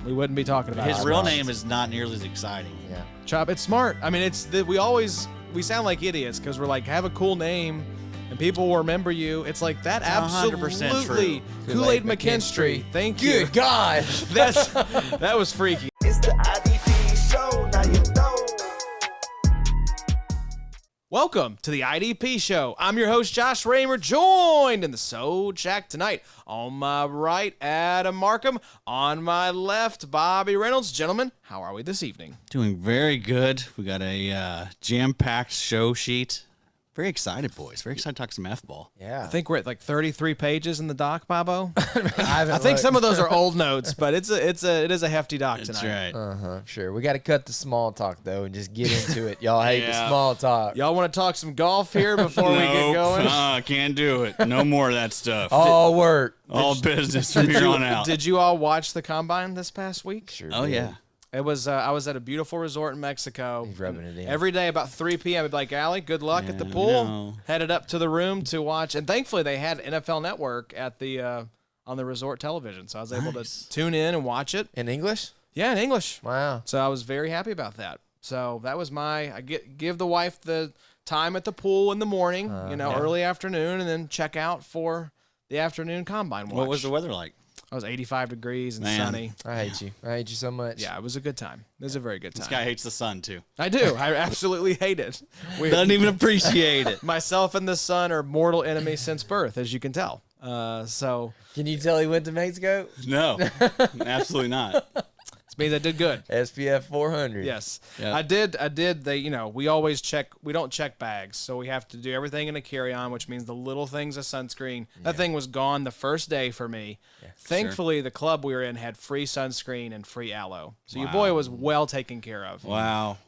we wouldn't be talking about His real name is not nearly as exciting. Yeah. Chop. It's smart. I mean, we sound like idiots because we're like, have a cool name and people will remember you. It's like that. It's 100% Absolutely. true. Kool-Aid McKinstry. Thank you. Good God. That was freaky. It's the IDP show, now you know. Welcome to the IDP show. I'm your host, Josh Raymer, joined in the Sode Shack tonight. On my right, Adam Markham. On my left, Bobby Reynolds. Gentlemen, how are we this evening? Doing very good. We got a jam-packed show sheet. Very excited, boys. Very excited to talk some F-ball. Yeah. I think we're at like 33 pages in the doc, Bobo. I think some of those are old notes, but it is a hefty doc tonight. That's right. Sure. We got to cut the small talk, though, and just get into it. Y'all hate the small talk. Y'all want to talk some golf here before we get going? Can't do it. No more of that stuff. All work. All business from here on out. Did you all watch the Combine this past week? Sure. Oh, did. yeah. It was. I was at a beautiful resort in Mexico. He's rubbing it in. Every day about 3 p.m. I'd be like, Allie, good luck at the pool. No. Headed up to the room to watch. And thankfully, they had NFL Network at the on the resort television. So I was able to tune in and watch it. In English? Yeah, in English. Wow. So I was very happy about that. So that was I give the wife the time at the pool in the morning, early afternoon, and then check out for the afternoon Combine watch. What was the weather like? It was 85 degrees and Man. sunny. I hate you. I hate you so much. Yeah, it was a good time. It was a very good time. This guy hates the sun, too. I do. I absolutely hate it. Doesn't even appreciate it. Myself and the sun are mortal enemies since birth, as you can tell. So Can you tell he went to Mexico? No, absolutely not. it means I did good. SPF 400. Yes, Yep. I did. We always check. We don't check bags, so we have to do everything in a carry-on, which means the little things of sunscreen. That thing was gone the first day for me. Yeah, Thankfully, the club we were in had free sunscreen and free aloe, so your Wow. boy was well taken care of. Wow.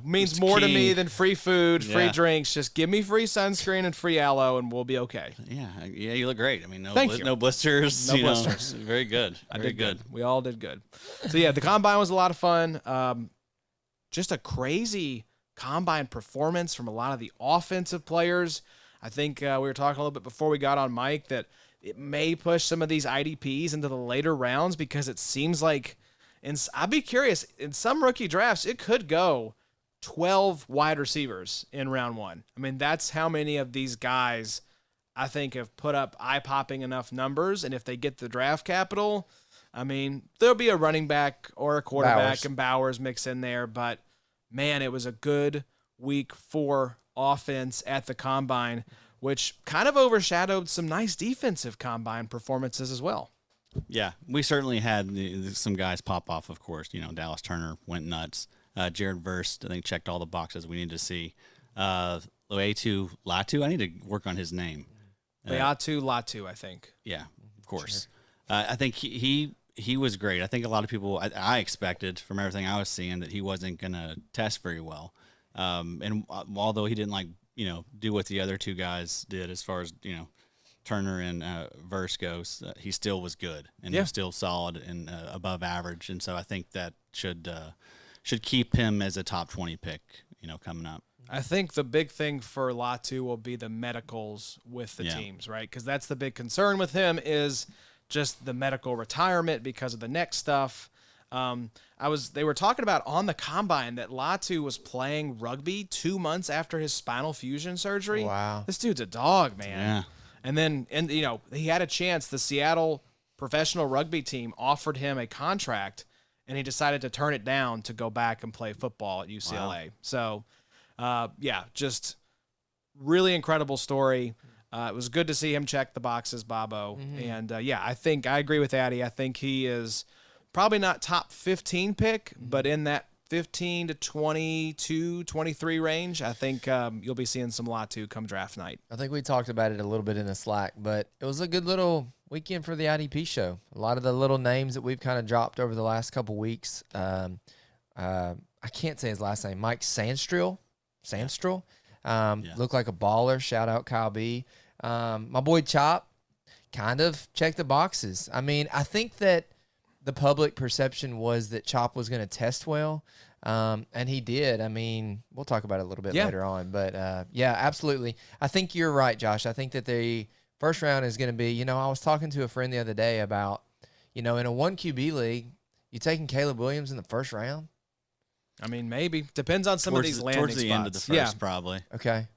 Means It's more to key. me than free food, free Yeah. drinks. Just give me free sunscreen and free aloe, and we'll be okay. Yeah, you look great. I mean, Thank you. no blisters. No you know, blisters. very good. I Very did good. We all did good. So yeah, the Combine was a lot of fun. Just a crazy Combine performance from a lot of the offensive players. I think we were talking a little bit before we got on mic that it may push some of these IDPs into the later rounds because it seems like, I'd be curious, in some rookie drafts, it could go 12 wide receivers in round one. I mean, that's how many of these guys I think have put up eye-popping enough numbers, and if they get the draft capital, I mean, there'll be a running back or a quarterback and Bowers mix in there, but man, it was a good week for offense at the Combine, which kind of overshadowed some nice defensive Combine performances as well. Yeah, we certainly had some guys pop off, of course. Dallas Turner went nuts. Jared Verst, I think, checked all the boxes we needed to see. Loetu Latu, I need to work on his name. Leatu Latu, I think. Yeah, of course. Sure. I think he was great. I think a lot of people, I expected from everything I was seeing that he wasn't going to test very well. And although he didn't do what the other two guys did as far as, Turner and Verse goes, he still was good and he was still solid and above average. And so I think that should keep him as a top 20 pick, coming up. I think the big thing for Latu will be the medicals with the teams, right? Because that's the big concern with him is just the medical retirement because of the neck stuff. They were talking about on the Combine that Latu was playing rugby 2 months after his spinal fusion surgery. Wow. This dude's a dog, man. Yeah. And then, he had a chance. The Seattle professional rugby team offered him a contract, and he decided to turn it down to go back and play football at UCLA. Wow. So, just really incredible story. It was good to see him check the boxes, Bobo. Mm-hmm. And, I think I agree with Addy. I think he is probably not top 15 pick, but in that 15 to 22, 23 range, I think you'll be seeing some Latu come draft night. I think we talked about it a little bit in the Slack, but it was a good little weekend for the IDP show. A lot of the little names that we've kind of dropped over the last couple weeks. I can't say his last name. Mike Sandstrill. Looked like a baller. Shout out Kyle B. My boy Chop kind of checked the boxes. I mean, I think that the public perception was that Chop was going to test well, and he did. I mean, we'll talk about it a little bit later on. But, absolutely. I think you're right, Josh. I think that the first round is going to be, I was talking to a friend the other day about, in a 1 QB league, You taking Caleb Williams in the first round? I mean, maybe. Depends on some of these landing towards the spots. end of the first, probably. Okay.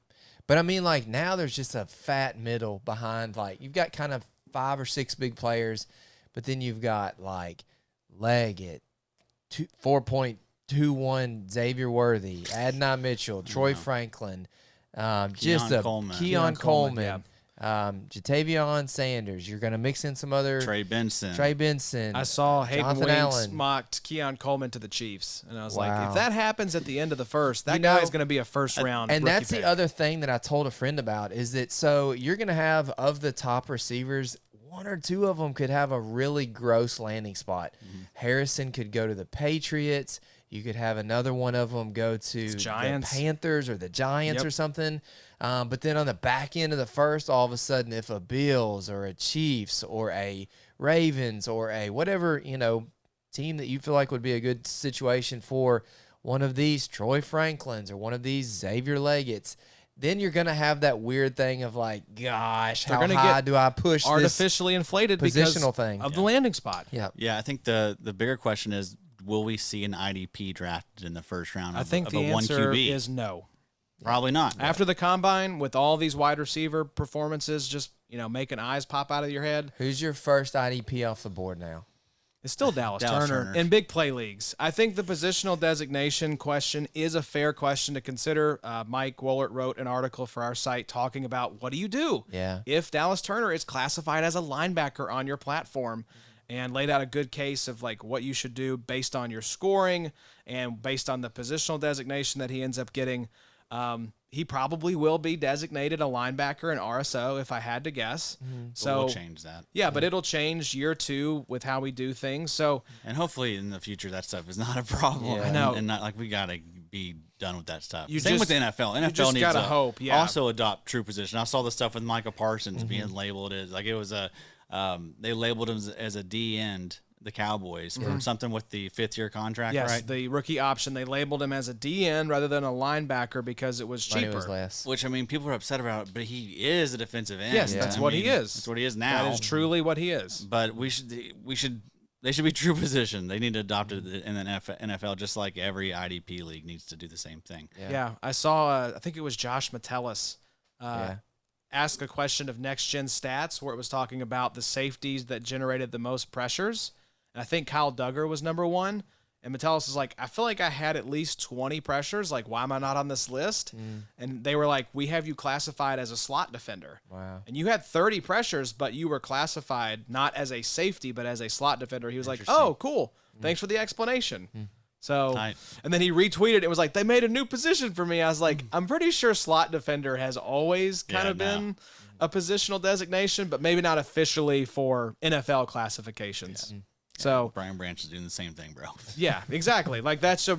But I mean, like, now there's just a fat middle behind, like, you've got kind of 5 or 6 big players, but then you've got, like, Leggett, 4.21 Xavier Worthy, Adnan Mitchell, Troy Franklin, Keon Coleman, Jatavion Sanders. You're going to mix in some other Trey Benson. I saw Hayden Jonathan Winks Allen. mocked Keon Coleman to the Chiefs, and I was Wow. like, if that happens at the end of the first, that You know, guy is going to be a first round. And rookie that's pick. the other thing that I told a friend about is that so you're going to have of the top receivers, 1 or 2 of them could have a really gross landing spot. Harrison could go to the Patriots. You could have another one of them go to the Giants. Panthers or the Giants Yep. or something. But then on the back end of the first, all of a sudden, if a Bills or a Chiefs or a Ravens or a whatever, team that you feel like would be a good situation for one of these Troy Franklins or one of these Xavier Leggett's, then you're going to have that weird thing of like, gosh, They're how gonna high get do I push this artificially inflated because positional thing? of the landing spot. Yeah. Yeah, I think the bigger question is, will we see an IDP drafted in the first round I of, think of the a 1 answer QB? is no. Probably not. After the combine, with all these wide receiver performances, just making eyes pop out of your head, Who's your first IDP off the board now? it's still Dallas Dallas Turner Turner. in big play leagues. I think the positional designation question is a fair question to consider. Mike Wollert wrote an article for our site talking about what do you do Yeah. if Dallas Turner is classified as a linebacker on your platform, and laid out a good case of like what you should do based on your scoring and based on the positional designation that he ends up getting. He probably will be designated a linebacker in RSO if I had to guess. But So we'll change that. yeah, but it'll change year 2 with how we do things. So And hopefully in the future that stuff is not a problem. Yeah. I know. And not like we got to be done with that stuff. You Same just- with the NFL. NFL just needs gotta to hope, yeah. also adopt true position. I saw the stuff with Micah Parsons being labeled as like it was a they labeled him as a D end, the Cowboys, for something with the 5th-year contract, yes, right? the rookie option, they labeled him as a DN rather than a linebacker because it was Money cheaper. was less. Which I mean, people are upset about, but he is a defensive end. Yes, Yeah. that's I what he mean, is. That's what he is now. That is truly what he is. But they should be true position. They need to adopt it in the NFL, just like every IDP league needs to do the same thing. Yeah, I saw, I think it was Josh Metellus Yeah. ask a question of Next Gen Stats where it was talking about the safeties that generated the most pressures. And I think Kyle Duggar was number 1. And Metellus is like, I feel like I had at least 20 pressures. Like, why am I not on this list? And they were like, we have you classified as a slot defender. Wow. And you had 30 pressures, but you were classified not as a safety, but as a slot defender. He was like, oh, cool. Thanks for the explanation. So, Tight. and then he retweeted it was like, they made a new position for me. I was like, I'm pretty sure slot defender has always kind of been a positional designation, but maybe not officially for NFL classifications. So, Brian Branch is doing the same thing, bro. yeah, exactly. Like that's a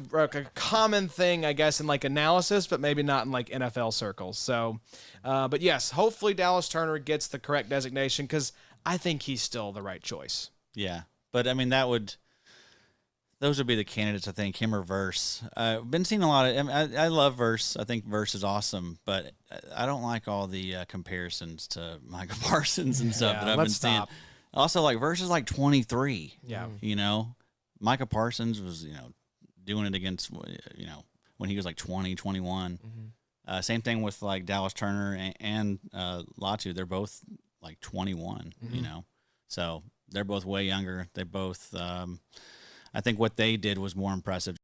common thing, I guess, in like analysis, but maybe not in like NFL circles. So, but yes, hopefully Dallas Turner gets the correct designation because I think he's still the right choice. Yeah, but I mean those would be the candidates. I think him or Verse. I've been seeing a lot of. I mean, I love Verse. I think Verse is awesome, but I don't like all the comparisons to Micah Parsons and stuff Yeah, that I've been let's seeing. stop. Also, like Verse is like 23. Yeah. Micah Parsons was doing it against when he was like 20, 21. Same thing with like Dallas Turner and Latu. They're both like 21. So they're both way younger. They both. I think what they did was more impressive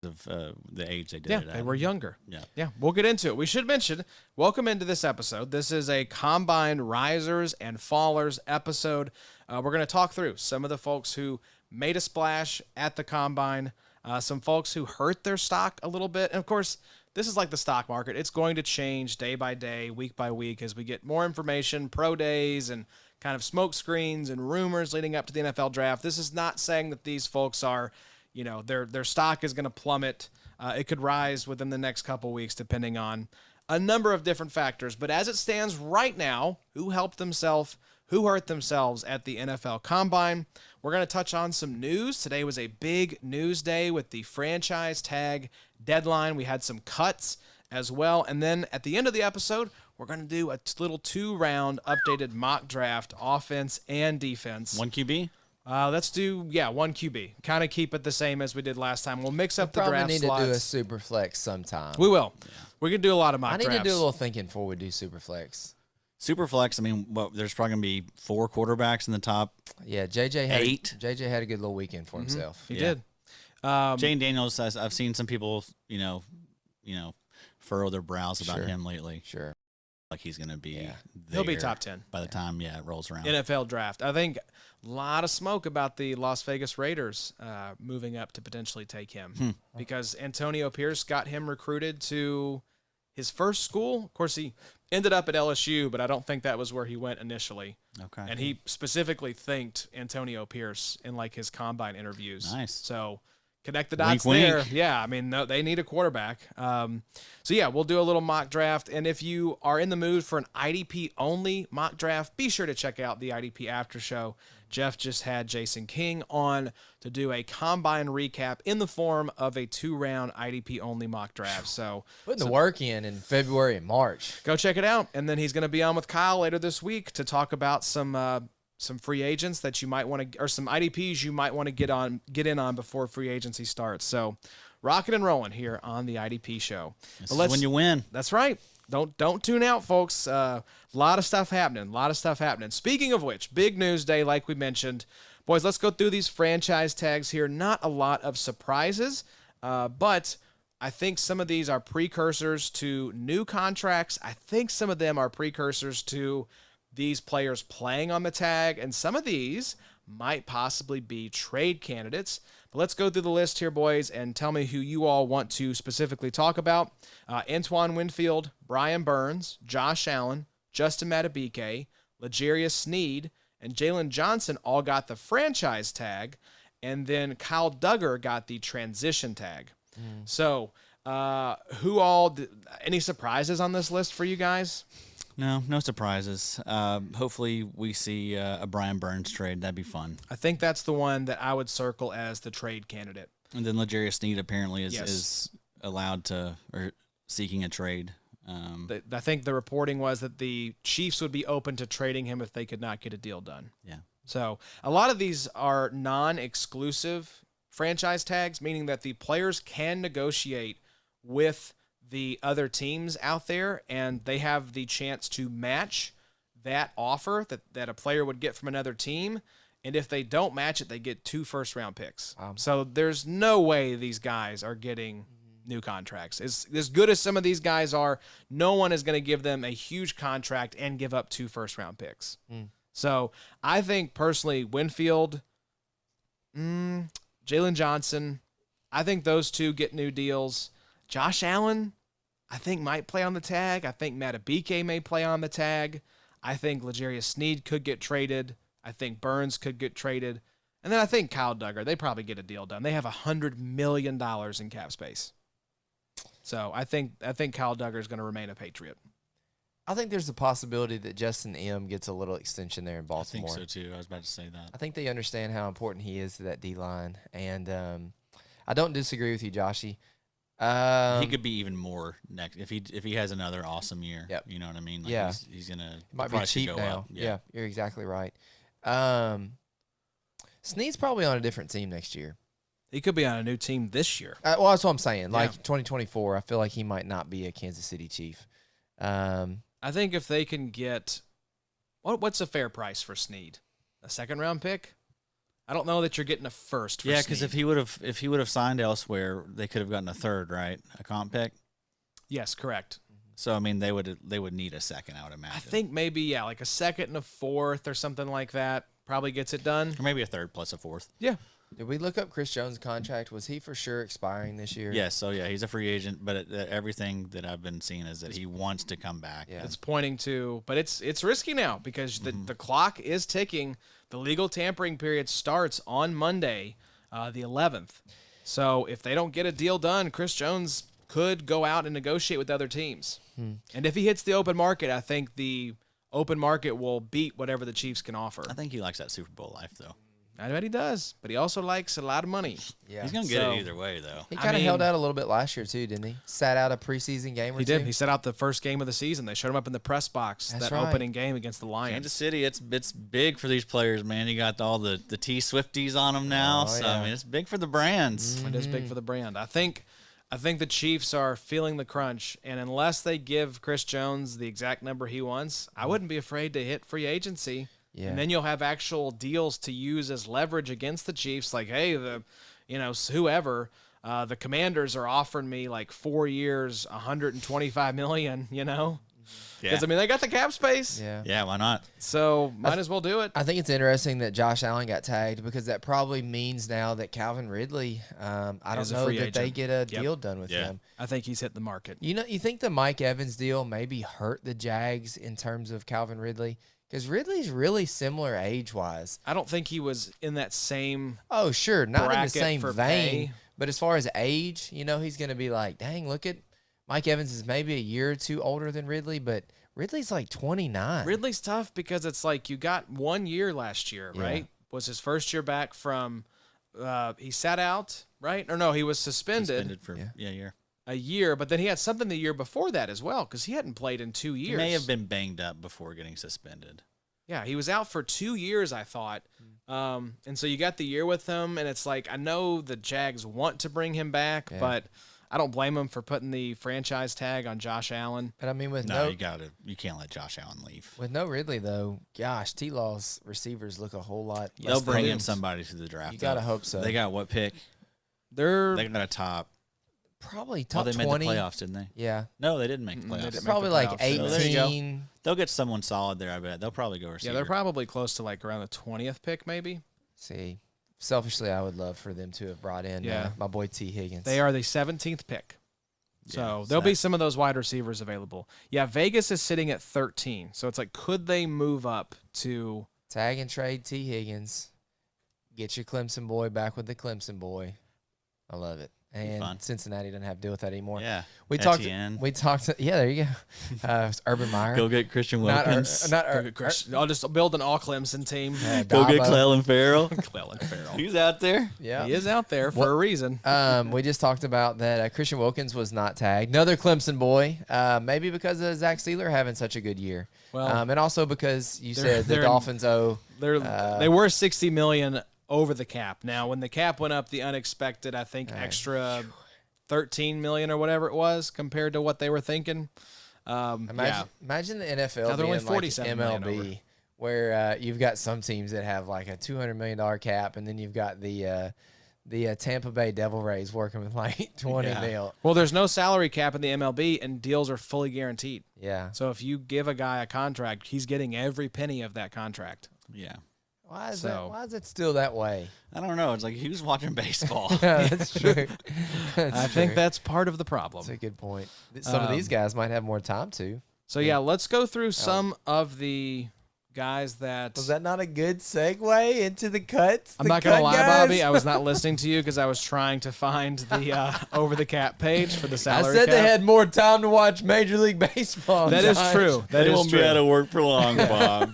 of the age they did Yeah, it at. they were younger. Yeah. Yeah, we'll get into it. We should mention, welcome into this episode. This is a Combine Risers and Fallers episode. We're going to talk through some of the folks who made a splash at the Combine, some folks who hurt their stock a little bit. And, of course, this is like the stock market. It's going to change day by day, week by week, as we get more information, pro days, and kind of smoke screens and rumors leading up to the NFL draft. This is not saying that these folks are, their stock is going to plummet. It could rise within the next couple weeks, depending on a number of different factors. But as it stands right now, who helped themselves, who hurt themselves at the NFL Combine? We're going to touch on some news. Today was a big news day with the franchise tag deadline. We had some cuts as well. And then at the end of the episode, we're going to do a little 2-round updated mock draft, offense and defense. One QB? Let's do one QB. Kind of keep it the same as we did last time. We'll mix up the Probably draft need slots. to do a super flex sometime. We will. We're gonna do a lot of mock I need drafts. to do a little thinking before we do super flex. Super flex. I mean, there's probably gonna be 4 quarterbacks in the top. Yeah, JJ had 8. JJ had a good little weekend for himself. He Yeah. did. Jane Daniels. I've seen some people, furrow their brows about Sure. him lately. Sure. Like he's gonna be. Yeah. He'll be there top 10. by the time it rolls around. NFL draft. I think a lot of smoke about the Las Vegas Raiders moving up to potentially take him because Antonio Pierce got him recruited to his first school. Of course, he ended up at LSU, but I don't think that was where he went initially. Okay. And he specifically thanked Antonio Pierce in like his combine interviews. Nice. So connect the dots Wink, there. wink. Yeah, I mean, no, they need a quarterback. We'll do a little mock draft. And if you are in the mood for an IDP only mock draft, be sure to check out the IDP after show. Jeff just had Jason King on to do a combine recap in the form of a 2-round IDP only mock draft. So Putting the work in February and March. go check it out. And then he's going to be on with Kyle later this week to talk about some free agents that you might want to, or some IDPs you might want to get in on before free agency starts. So rocking and rolling here on the IDP show. This But is when you win. That's right. Don't tune out, folks. A lot of stuff happening. Speaking of which, big news day, like we mentioned. Boys, let's go through these franchise tags here. Not a lot of surprises, but I think some of these are precursors to new contracts. I think some of them are precursors to these players playing on the tag, and some of these might possibly be trade candidates. But let's go through the list here, boys, and tell me who you all want to specifically talk about. Antoine Winfield, Brian Burns, Josh Allen, Justin Matabike, L'Jarius Sneed, and Jalen Johnson all got the franchise tag, and then Kyle Duggar got the transition tag. So any surprises on this list for you guys? No surprises. Hopefully we see a Brian Burns trade. That'd be fun. I think that's the one that I would circle as the trade candidate. And then L'Jarius Sneed apparently Yes. is allowed to or seeking a trade. I think the reporting was that the Chiefs would be open to trading him if they could not get a deal done. Yeah. So a lot of these are non-exclusive franchise tags, meaning that the players can negotiate with the other teams out there, and they have the chance to match that offer that a player would get from another team. And if they don't match it, they get 2 first-round picks. So there's no way these guys are getting new contracts. As good as some of these guys are, no one is going to give them a huge contract and give up 2 first-round picks. So I think personally, Winfield, Jalen Johnson, I think those two get new deals. Josh Allen, I think might play on the tag. I think Matabike may play on the tag. I think L'Jarius Sneed could get traded. I think Burns could get traded. And then I think Kyle Duggar, they probably get a deal done. They have $100 million in cap space. So I think Kyle Duggar is going to remain a Patriot. I think there's a possibility that Justin M gets a little extension there in I Baltimore. think so too. I was about to say that. I think they understand how important he is to that D-line. And I don't disagree with you, Joshy. He could be even more next if he has another awesome year. Yep. You know what I mean? Like Yeah. He's gonna Might the be price could cheap go now. up. Yeah, you're exactly right. Sneed's probably on a different team next year. He could be on a new team this year. Well, that's what I'm saying. Like Yeah. 2024, I feel like he might not be a Kansas City Chief. I think if they can get what's a fair price for Sneed? A second-round pick? I don't know that you're getting a first for Yeah, Sneed. because if he would have signed elsewhere, they could have gotten a third, right? A comp pick. Yes, correct. So I mean, they would need a second, I would imagine. I think maybe like a second and a fourth or something like that probably gets it done. or maybe a third plus a fourth. Yeah. Did we look up Chris Jones' contract? Was he for sure expiring this year? Yes, so yeah, he's a free agent, but everything that I've been seeing is that he wants to come back. Yeah. It's pointing to, but it's risky now because the clock is ticking. The legal tampering period starts on Monday, the 11th. So if they don't get a deal done, Chris Jones could go out and negotiate with other teams. And if he hits the open market, I think the open market will beat whatever the Chiefs can offer. I think he likes that Super Bowl life, though. I bet he does, but he also likes a lot of money. Yeah. He's gonna get it either way, though. He I kind of mean- held out a little bit last year too, didn't he? Sat out a preseason game or He two. did. He set out the first game of the season. They showed him up in the press box That's that right. opening game against the Lions. Kansas City, it's big for these players, man. You got all the T Swifties on them now, Oh, so yeah. I mean it's big for the brands. It is big for the brand. I think the Chiefs are feeling the crunch, and unless they give Chris Jones the exact number he wants, I wouldn't be afraid to hit free agency. Yeah. And then you'll have actual deals to use as leverage against the Chiefs. Like, hey, whoever, the Commanders are offering me like 4 years, $125 million. Yeah, Because I mean they got the cap space. yeah, why not? So might as well do it. I think it's interesting that Josh Allen got tagged because that probably means now that Calvin Ridley, I don't Is a know free that they agent. get a Yep. deal done with Yeah. him. I think he's hit the market. You think the Mike Evans deal maybe hurt the Jags in terms of Calvin Ridley? Because Ridley's really similar age-wise. I don't think he was in that same. Oh, sure, not in the Bracket same for vein, pay. but as far as age, he's going to be like, dang, look at Mike Evans is maybe a year or two older than Ridley, but Ridley's like 29. Ridley's tough because it's like you got 1 year last year, Yeah. right? Was his first year back from he sat out, right? Or no, he was suspended For Yeah. a year. a year, but then he had something the year before that as well because he hadn't played in 2 years. He may have been banged up before getting suspended. Yeah, he was out for 2 years, I thought. And so you got the year with him, and it's like I know the Jags want to bring him back, Yeah. but I don't blame him for putting the franchise tag on Josh Allen. But I mean, with No, no, you can't let Josh Allen leave. with no Ridley though, gosh, T-Law's receivers look a whole lot. They'll less bring than in somebody to the draft. You gotta though. hope so. They got what pick? They're They got a top. probably Oh, top they made 20. the playoffs, didn't they? Yeah, No, they didn't make Mm-mm, the they playoffs. didn't make probably the like playoffs. So there you go. 18. They'll get someone solid there, I bet. They'll probably go receiver. yeah, they're probably close to like around the 20th pick, maybe. See, selfishly, I would love for them to have brought in Yeah. my boy T. Higgins. They are the 17th pick. So Yeah, there'll be that- some of those wide receivers available. Yeah, Vegas is sitting at 13. So it's like, could they move up to Tag and trade T. Higgins. Get your Clemson boy back with the Clemson boy. I love it. And fun. Cincinnati doesn't have to deal with that anymore. Yeah. We talked. Etienne. Yeah, there you go. Urban Meyer. Go get Christian Not Wilkins. I'll just build an all Clemson team. Go get Dabo. Clellan Farrell. Clellan Farrell. He's out there. Yeah. He is out there for a reason. We just talked about that Christian Wilkins was not tagged. Another Clemson boy. Maybe because of Zach Steeler having such a good year. Well, And also because you they're- said the they're- Dolphins owe. They were 60 million over the cap. Now, when the cap went up, the unexpected, I think, extra 13 million or whatever it was compared to what they were thinking. Imagine the NFL Now they're only being like 47 million MLB, over. where you've got some teams that have like a $200 million cap, and then you've got the Tampa Bay Devil Rays working with like 20 Yeah. mil. Well, there's no salary cap in the MLB, and deals are fully guaranteed. Yeah. So if you give a guy a contract, he's getting every penny of that contract. Yeah. Why is So- Why is it still that way? I don't know. It's like he was watching baseball. Yeah, that's true. I think that's part of the problem. that's a good point. Some of these guys might have more time to. So yeah, let's go through some of the guys that. Was that not a good segue into the cuts? I'm not gonna lie, Bobby. I was not listening to you because I was trying to find the over the cap page for the I salary said cap. they had more time to watch Major League Baseball. That is Josh. true. That They is won't true. be out of work for long, Bob.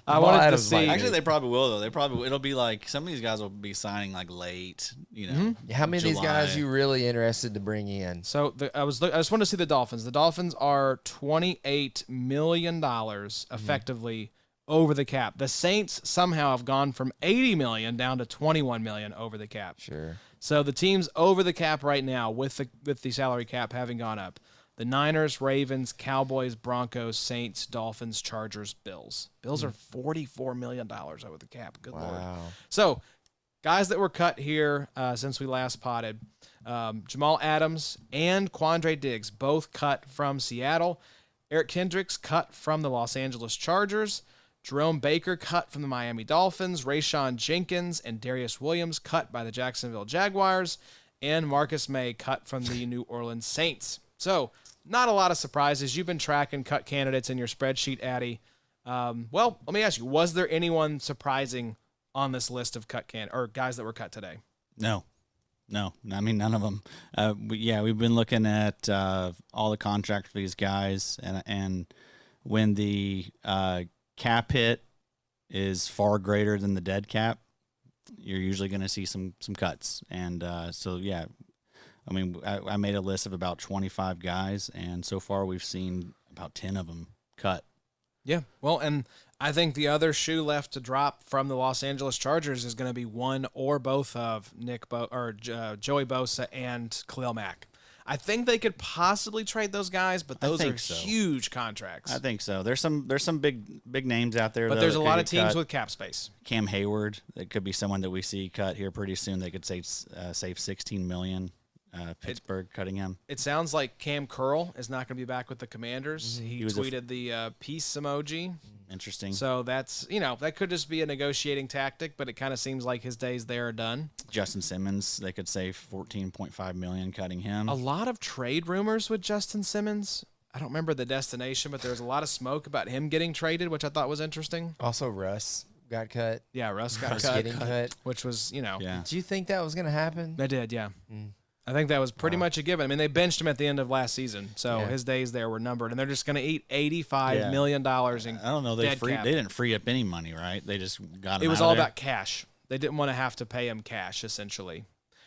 I Well, wanted to Adam's see. like- Actually, they probably will though. It'll be like some of these guys will be signing like late. You know, How many of these guys July. you really interested to bring in? So I just wanted to see the Dolphins. The Dolphins are $28 million effectively over the cap. The Saints somehow have gone from $80 million down to $21 million over the cap. Sure. So the teams over the cap right now with the salary cap having gone up. The Niners, Ravens, Cowboys, Broncos, Saints, Dolphins, Chargers, Bills. Bills are $44 million over the cap. Good Lord. Wow. So, guys that were cut here since we last potted, Jamal Adams and Quandre Diggs both cut from Seattle. Eric Kendricks cut from the Los Angeles Chargers. Jerome Baker cut from the Miami Dolphins. Rayshon Jenkins and Darius Williams cut by the Jacksonville Jaguars. And Marcus May cut from the New Orleans Saints. So, not a lot of surprises. You've been tracking cut candidates in your spreadsheet, Addy. Well, let me ask you, was there anyone surprising on this list of or guys that were cut today? No. I mean, none of them. We've been looking at all the contracts for these guys, and when the cap hit is far greater than the dead cap, you're usually going to see some cuts. And so, yeah, I mean, I made a list of about 25 guys, and so far we've seen about 10 of them cut. Yeah, well, and I think the other shoe left to drop from the Los Angeles Chargers is going to be one or both of Joey Bosa and Khalil Mack. I think they could possibly trade those guys, but those are huge contracts. I think so. There's some big names out there, but though, there's a lot of teams cut. with cap space. Cam Hayward, that could be someone that we see cut here pretty soon. They could save $16 million. Pittsburgh cutting him. It sounds like Cam Curl is not going to be back with the Commanders. He tweeted the peace emoji. Interesting. So that's, that could just be a negotiating tactic, but it kind of seems like his days there are done. Justin Simmons, they could save $14.5 million cutting him. A lot of trade rumors with Justin Simmons. I don't remember the destination, but there's a lot of smoke about him getting traded, which I thought was interesting. Also, Russ got cut. Yeah, Russ got getting cut. Which was, Yeah. Did you think that was going to happen? I did, yeah. I think that was pretty much a given. I mean, they benched him at the end of last season, so Yeah. his days there were numbered, and they're just going to eat $85 million in I don't know. They dead cap. didn't free up any money, right? They just got him It was out all of there. about cash. They didn't want to have to pay him cash, essentially.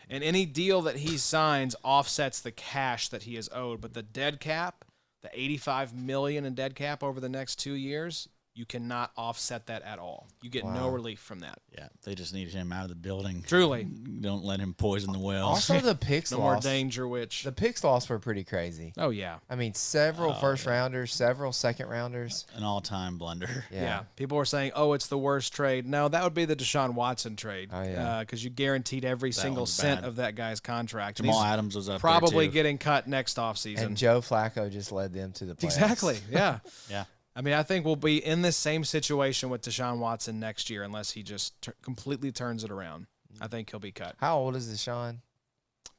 And any deal that he signs offsets the cash that he is owed. But the dead cap, the $85 million in dead cap over the next 2 years, you cannot offset that at all. You get no relief from that. Yeah, they just needed him out of the building. Truly. Don't let him poison the wells. Also, the picks No more lost. danger witch. The picks lost were pretty crazy. Oh, yeah. I mean, several first rounders, several second rounders. An all-time blunder. Yeah. People were saying, oh, it's the worst trade. No, that would be the Deshaun Watson trade. Oh, yeah. Because you guaranteed every single one's cent bad. of that guy's contract. And Jamal he's Adams was up probably there too. getting cut next offseason. And Joe Flacco just led them to the playoffs. Exactly, yeah. Yeah. I mean, I think we'll be in the same situation with Deshaun Watson next year unless he just completely turns it around. I think he'll be cut. How old is Deshaun?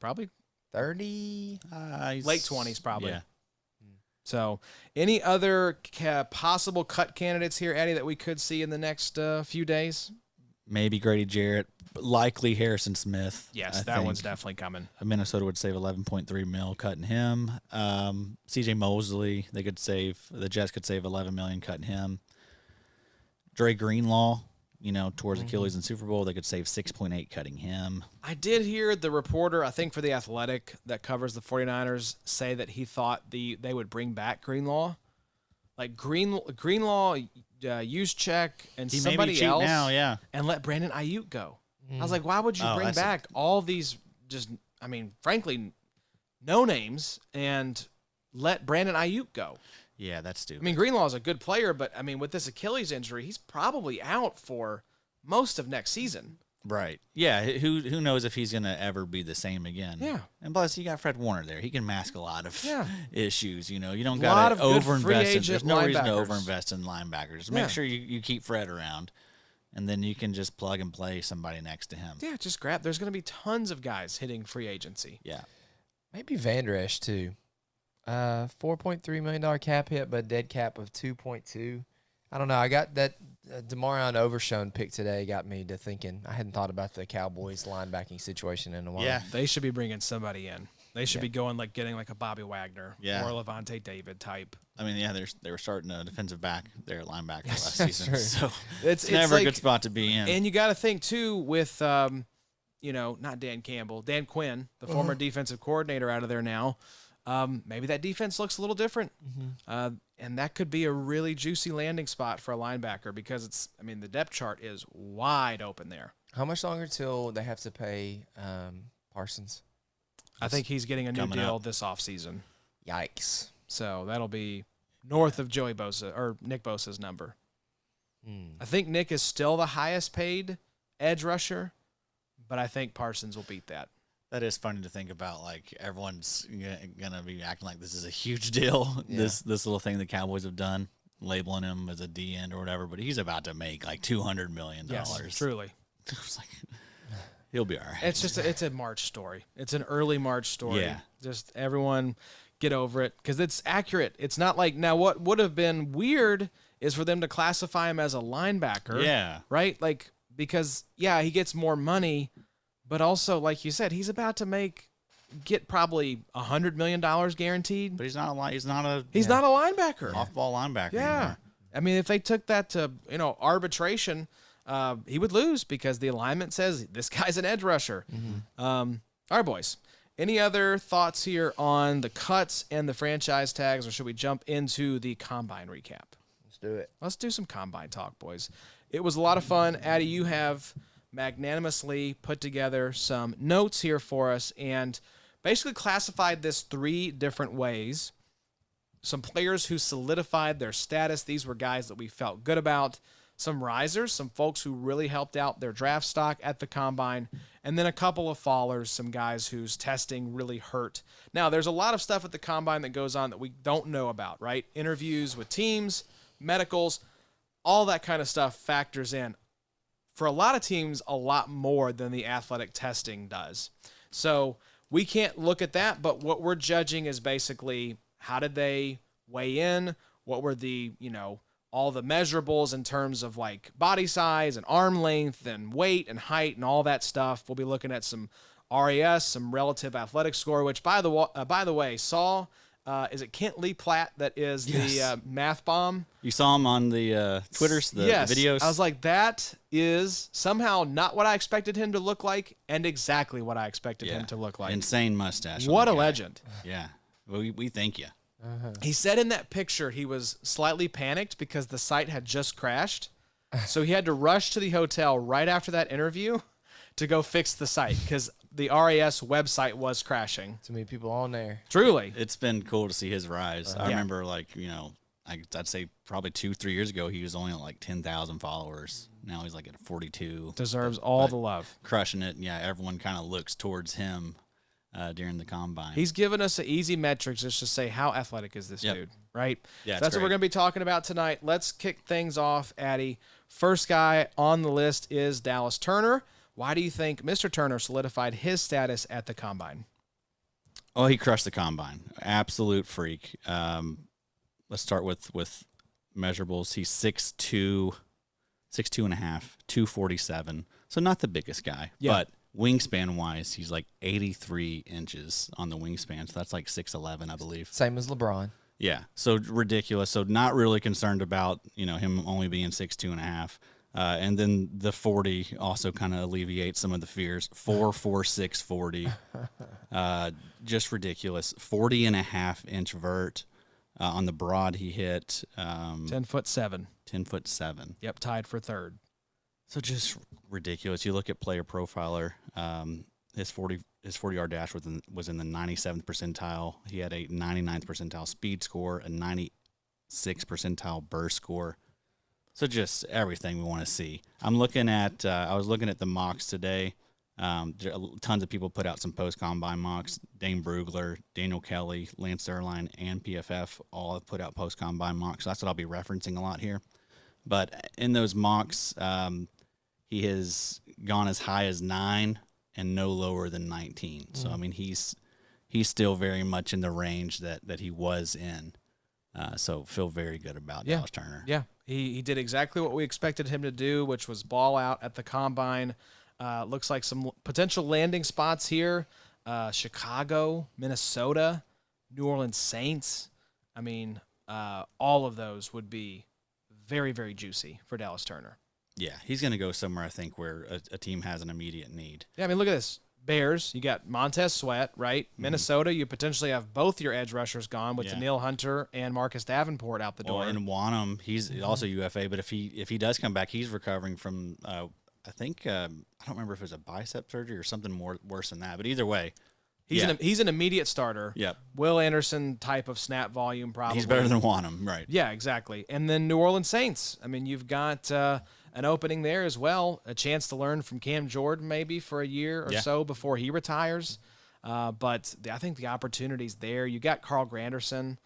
Probably 30? He's- late 20s, probably. Yeah. So, any other possible cut candidates here, Eddie, that we could see in the next few days? Maybe Grady Jarrett, but Harrison Smith. Yes, I that think. one's definitely coming. Minnesota would save $11.3 million cutting him. C.J. Mosley, the Jets could save $11 million cutting him. Dre Greenlaw, towards Achilles in Super Bowl, they could save $6.8 million cutting him. I did hear the reporter, I think for The Athletic, that covers the 49ers, say that he thought they would bring back Greenlaw. Like Greenlaw, Juszczyk, and He may be somebody cheap else, now, yeah. and let Brandon Ayuk go. I was like, why would you Oh, bring that's back all these frankly, no names and let Brandon Ayuk go? Yeah, that's stupid. I mean, Greenlaw is a good player, but with this Achilles injury, he's probably out for most of next season. right. Yeah, who knows if he's going to ever be the same again. Yeah. And plus, you got Fred Warner there. He can mask a lot of issues. You don't Lot got of to good free overinvest. agent There's no reason to linebackers. overinvest in linebackers. Just Yeah. make sure you keep Fred around, and then you can just plug and play somebody next to him. Yeah, just grab. There's going to be tons of guys hitting free agency. Yeah. Maybe Van Der Esch, too. $4.3 million cap hit, but dead cap of 2.2. I don't know. I got that DeMarion Overshown pick today got me to thinking. I hadn't thought about the Cowboys linebacking situation in a while. Yeah. They should be bringing somebody in. They should be going getting a Bobby Wagner Yeah. or Levante David type. I mean, yeah, they were starting a defensive back there at linebacker last that's season. true. So It's never a like- good spot to be in. And you got to think too with not Dan Campbell, Dan Quinn, the former defensive coordinator out of there now. Maybe that defense looks a little different. And that could be a really juicy landing spot for a linebacker because the depth chart is wide open there. How much longer till they have to pay Parsons? I think he's getting a new coming deal up. this offseason. Yikes. So that'll be north of Joey Bosa or Nick Bosa's number. I think Nick is still the highest paid edge rusher, but I think Parsons will beat that. That is funny to think about. Like, everyone's gonna be acting like this is a huge deal. Yeah. This little thing the Cowboys have done, labeling him as a D end or whatever. But he's about to make like $200 million. Yes, truly. It's like, he'll be all right. It's just it's a March story. It's an early March story. Yeah. Just everyone get over it because it's accurate. It's not like now what would have been weird is for them to classify him as a linebacker. Yeah. Right? Like because he gets more money, but also like you said, he's about to get probably $100 million guaranteed. But he's not a not a linebacker. off-ball linebacker Yeah. anymore. I mean, if they took that to arbitration, he would lose because the alignment says this guy's an edge rusher. All right, boys. Any other thoughts here on the cuts and the franchise tags, or should we jump into the combine recap? Let's do it. Let's do some combine talk, boys. It was a lot of fun. Addie, you have magnanimously put together some notes here for us and basically classified this 3 different ways. Some players who solidified their status. These were guys that we felt good about. Some risers, some folks who really helped out their draft stock at the combine, and then a couple of fallers, some guys whose testing really hurt. Now, there's a lot of stuff at the combine that goes on that we don't know about, right? Interviews with teams, medicals, all that kind of stuff factors in. For a lot of teams, a lot more than the athletic testing does. So we can't look at that, but what we're judging is basically how did they weigh in? What were the, all the measurables in terms of like body size and arm length and weight and height and all that stuff. We'll be looking at some RAS, some relative athletic score, which by the way, saw, is it Kent Lee Platt that is the math bomb? You saw him on the Twitters, the videos? I was like, that is somehow not what I expected him to look like and exactly what I expected him to look like. Insane mustache. What a legend. Yeah. We thank you. He said in that picture he was slightly panicked because the site had just crashed. So he had to rush to the hotel right after that interview to go fix the site because the RAS website was crashing. Too many people on there. Truly. It's been cool to see his rise. I remember, I'd say probably 2-3 years ago, he was only at like 10,000 followers. Now he's like at 42. Deserves all the love. Crushing it. Yeah, everyone kind of looks towards him during the combine. He's given us an easy metrics just to say how athletic is this dude, right? Yeah, so that's what we're going to be talking about tonight. Let's kick things off, Addie. First guy on the list is Dallas Turner. Why do you think Mr. Turner solidified his status at the combine? Oh, he crushed the combine. Absolute freak. Let's start with measurables. He's 6'2", 6'2.5", 247. So not the biggest guy, but wingspan-wise, he's like 83 inches on the wingspan. So that's like 6'11", I believe. Same as LeBron. Yeah, so ridiculous. So not really concerned about him only being 6'2.5". And then the 40 also kind of alleviates some of the fears. 4.46 40, just ridiculous. 40.5-inch vert on the broad. He hit 10'7". 10'7". Yep, tied for third. So just ridiculous. You look at Player Profiler. His 40-yard dash was in the 97th percentile. He had a 99th percentile speed score, a 96th percentile burst score. So just everything we want to see. I'm looking at. I was looking at the mocks today. Tons of people put out some post-combine mocks. Dane Brugler, Daniel Kelly, Lance Zierlein, and PFF all have put out post-combine mocks. So that's what I'll be referencing a lot here. But in those mocks, he has gone as high as 9 and no lower than 19. So I mean, he's still very much in the range that he was in. So feel very good about Dallas Turner. Yeah, he did exactly what we expected him to do, which was ball out at the combine. Looks like some potential landing spots here. Chicago, Minnesota, New Orleans Saints. I mean, all of those would be very, very juicy for Dallas Turner. Yeah, he's going to go somewhere, I think, where a team has an immediate need. Yeah, I mean, look at this. Bears, you got Montez Sweat, right? Minnesota, you potentially have both your edge rushers gone with Daniil Hunter and Marcus Davenport out the door. And Wanham, he's also UFA, but if he does come back, he's recovering from I think I don't remember if it was a bicep surgery or something more worse than that. But either way, he's an immediate starter. Yep. Will Anderson type of snap volume probably. He's better than Wanham, right? Yeah, exactly. And then New Orleans Saints. I mean, you've got an opening there as well, a chance to learn from Cam Jordan maybe for a year or so before he retires. But I think the opportunity's there. You got Carl Granderson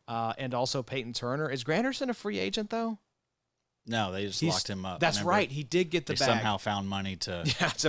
and also Peyton Turner. Is Granderson a free agent, though? No, they just locked him up. That's right. He did get the bag. Somehow found money to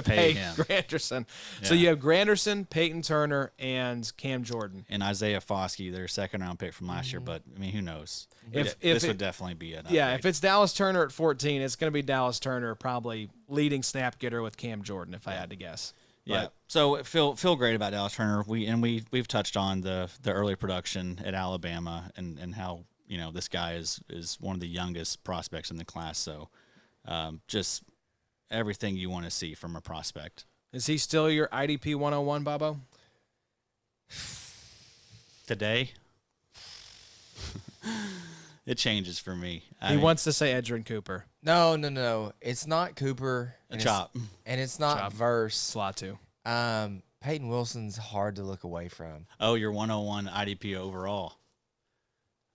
pay him. Granderson. Yeah. So you have Granderson, Peyton Turner, and Cam Jordan. And Isaiah Foskey, their second-round pick from last year. But, I mean, who knows? If this would definitely be an upgrade. Yeah, if it's Dallas Turner at 14, it's going to be Dallas Turner probably leading snap getter with Cam Jordan, if I had to guess. Yeah. So feel great about Dallas Turner. We've touched on the early production at Alabama and how this guy is one of the youngest prospects in the class. So just everything you want to see from a prospect. Is he still your IDP 101, Bobo? Today, it changes for me. He wants to say Edgerrin Cooper. No. It's not Cooper. And Chop. It's not Chop. Verse. Slot 2. Peyton Wilson's hard to look away from. Oh, your 101 IDP overall.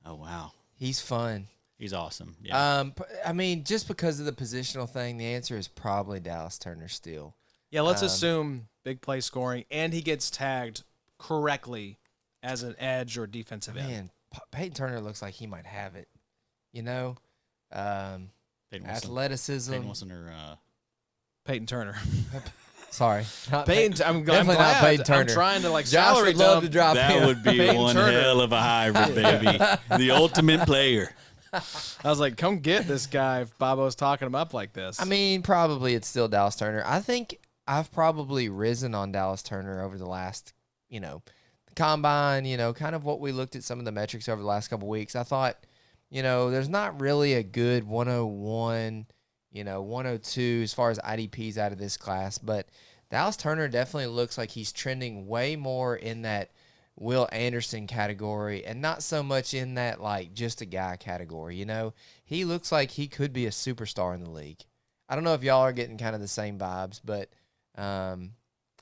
Oh, wow. He's fun. He's awesome. Yeah. I mean, just because of the positional thing, the answer is probably Dallas Turner still. Yeah, let's assume big play scoring, and he gets tagged correctly as an edge or defensive end. Man, Peyton Turner looks like he might have it. You know, Peyton Wilson. athleticism. Peyton Wilson or Peyton Turner. Sorry, not Peyton. I'm definitely glad. not Peyton Turner. I'm trying to Josh salary would love to dump. drop that him. would be Peyton one Turner. hell of a hybrid, baby. The ultimate player. I was like, come get this guy if Bobo's talking him up like this. I mean, probably it's still Dallas Turner. I think I've probably risen on Dallas Turner over the last, the combine, kind of what we looked at some of the metrics over the last couple of weeks. I thought, there's not really a good 101, 102 as far as IDPs out of this class, but Dallas Turner definitely looks like he's trending way more in that Will Anderson category and not so much in that like just a guy category. He looks like he could be a superstar in the league. I don't know if y'all are getting kind of the same vibes, but I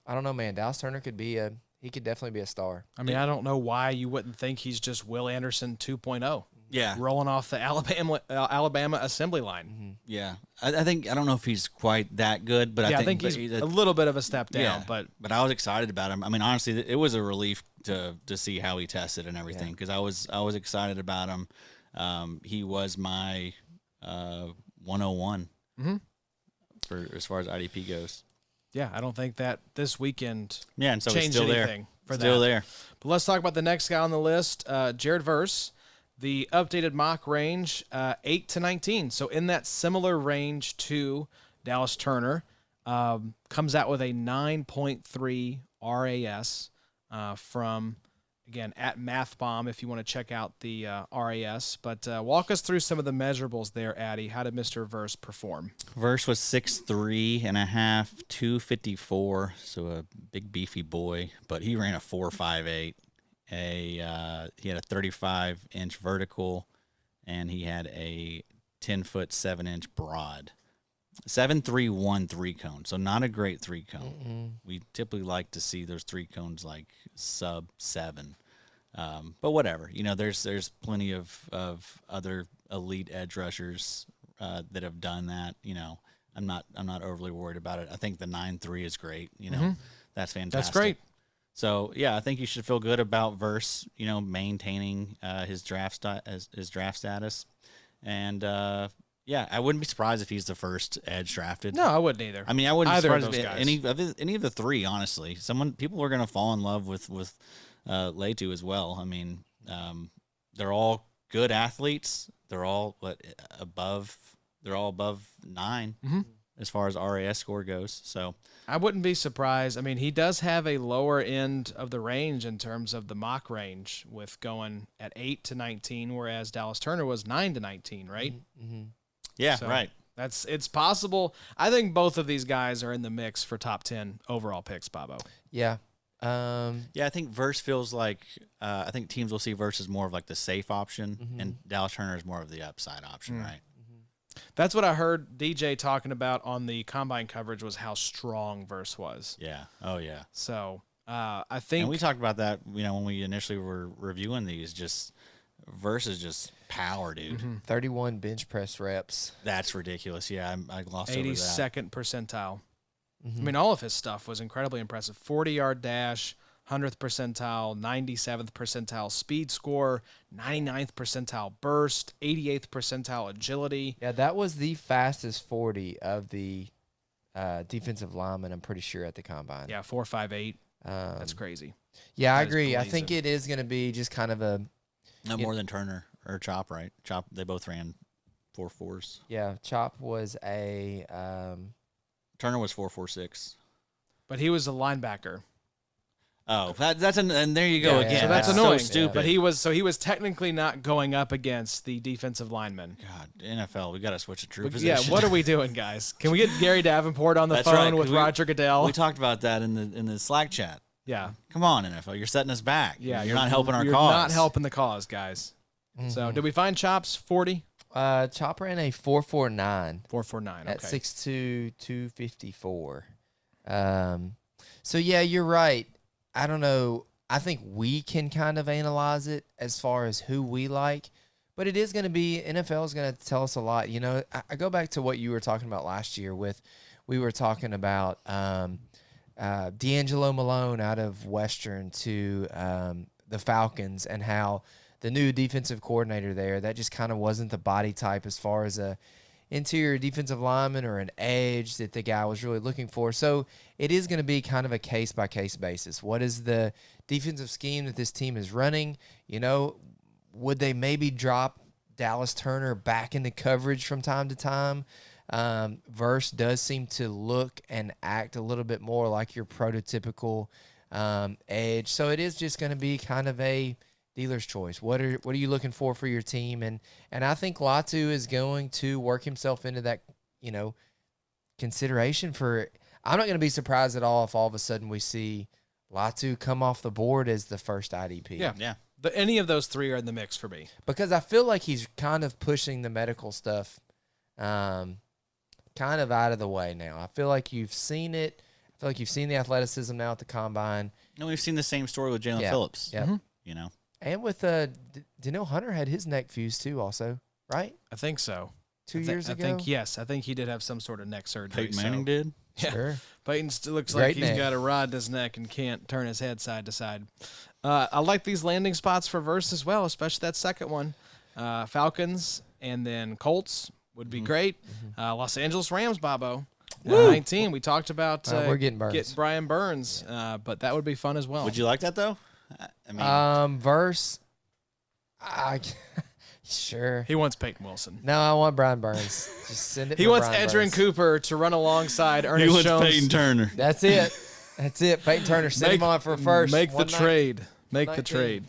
don't know, man. Dallas Turner could definitely be a star. I mean, I don't know why you wouldn't think he's just Will Anderson 2.0. Yeah. Rolling off the Alabama assembly line. Yeah. I don't know if he's quite that good, but Yeah, I think he's a little bit of a step down. yeah, But I was excited about him. I mean, honestly, it was a relief to see how he tested and everything because I was excited about him. He was my 101 for as far as IDP goes. yeah, I don't think that this weekend Yeah, and so he's changed still anything there. for Still that. there. But let's talk about the next guy on the list, Jared Verse. The updated mock range, 8 to 19. So in that similar range to Dallas Turner, comes out with a 9.3 RAS from, again, at MathBomb if you want to check out the RAS. But walk us through some of the measurables there, Addy. How did Mr. Verse perform? Verse was 6'3" and a half, 254, so a big beefy boy, but he ran a 4.58. He had a 35-inch vertical, and he had a 10-foot 7-inch broad. 7.313 3-cone, so not a great 3-cone. Mm-mm. We typically like to see those 3-cones like sub 7, but whatever. There's plenty of other elite edge rushers that have done that. I'm not overly worried about it. I think the 9.3 is great. That's fantastic. That's great. So yeah, I think you should feel good about Verse, maintaining his draft status, and yeah, I wouldn't be surprised if he's the first edge drafted. No, I wouldn't either. I mean, I wouldn't be Either of surprised those if guys. any of the three. Honestly, people are going to fall in love with Letu as well. I mean, they're all good athletes. They're all above 9 as far as RAS score goes. So I wouldn't be surprised. I mean, he does have a lower end of the range in terms of the mock range with going at 8 to 19, whereas Dallas Turner was 9 to 19, right? Mm-hmm. yeah, So right. it's possible. I think both of these guys are in the mix for top 10 overall picks, Bobo. Yeah. Yeah, I think Verse feels like I think teams will see Verse as more of like the safe option, and Dallas Turner is more of the upside option, right? That's what I heard DJ talking about on the combine coverage was how strong Verse was. Yeah. Oh yeah. So I think And we talked about that, when we initially were reviewing these. Just Verse is just power, dude. 31 bench press reps. That's ridiculous. Yeah, I glossed over that. 82nd percentile. I mean, all of his stuff was incredibly impressive. 40-yard dash, 100th percentile, 97th percentile speed score, 99th percentile burst, 88th percentile agility. Yeah, that was the fastest 40 of the defensive linemen, I'm pretty sure, at the combine. Yeah, 4.58. That's crazy. Yeah, I That is agree. I blazing. think it is going to be just kind of a, No more than Turner or Chop, right? Chop, they both ran 4.4s. yeah, Chop was a, Turner was 4.46. But he was a linebacker. Oh, and there you go Yeah, again. So that's so annoying. stupid. But he was technically not going up against the defensive lineman. God, NFL, we got to switch the true Yeah, position. what are we doing, guys? Can we get Gary Davenport on the That's phone right, 'cause with Roger Goodell? We talked about that in the Slack chat. Yeah. Come on, NFL, you're setting us back. Yeah, you're not helping our you're cause. not helping the cause, guys. So, did we find Chops 40? Chop ran a 4.49 4.49. at Okay. 6'2", 254. So yeah, you're right. I don't know. I think we can kind of analyze it as far as who we like, but it is going to be NFL is going to tell us a lot. You know, I go back to what you were talking about last year we were talking about D'Angelo Malone out of Western to the Falcons and how the new defensive coordinator there, that just kind of wasn't the body type as far as a interior defensive lineman or an edge that the guy was really looking for. So it is going to be kind of a case-by-case basis. What is the defensive scheme that this team is running? You know, would they maybe drop Dallas Turner back into coverage from time to time? Verse does seem to look and act a little bit more like your prototypical edge. So it is just going to be kind of a dealer's choice. What are you looking for your team? And I think Latu is going to work himself into that, you know, consideration for. I'm not going to be surprised at all if all of a sudden we see Latu come off the board as the first IDP. Yeah. Any of those three are in the mix for me. Because I feel like he's kind of pushing the medical stuff kind of out of the way now. I feel like you've seen it. I feel like you've seen the athleticism now at the combine. And we've seen the same story with Jalen Phillips. Yeah. You know. And with Danielle Hunter had his neck fused too also, right? I think so. 2 years ago? I think, yes. I think he did have some sort of neck surgery. Peyton Manning did. Yeah. Sure. Peyton still looks Great like he's neck. got a rod in his neck and can't turn his head side to side. I like these landing spots for Verse as well, especially that second one. Falcons and then Colts would be great. Los Angeles Rams, Bobo. 19. We talked about We're getting Burns. get Brian Burns, but that would be fun as well. Would you like that though? I mean, Verse. Sure. He wants Peyton Wilson. No, I want Brian Burns. Just send it. He for wants Brian Edgerrin Burns. Cooper to run alongside he Ernest wants Jones. Peyton Turner. That's it. That's it. Peyton Turner, send him on for first. Make the 119. trade. Make the 19. trade.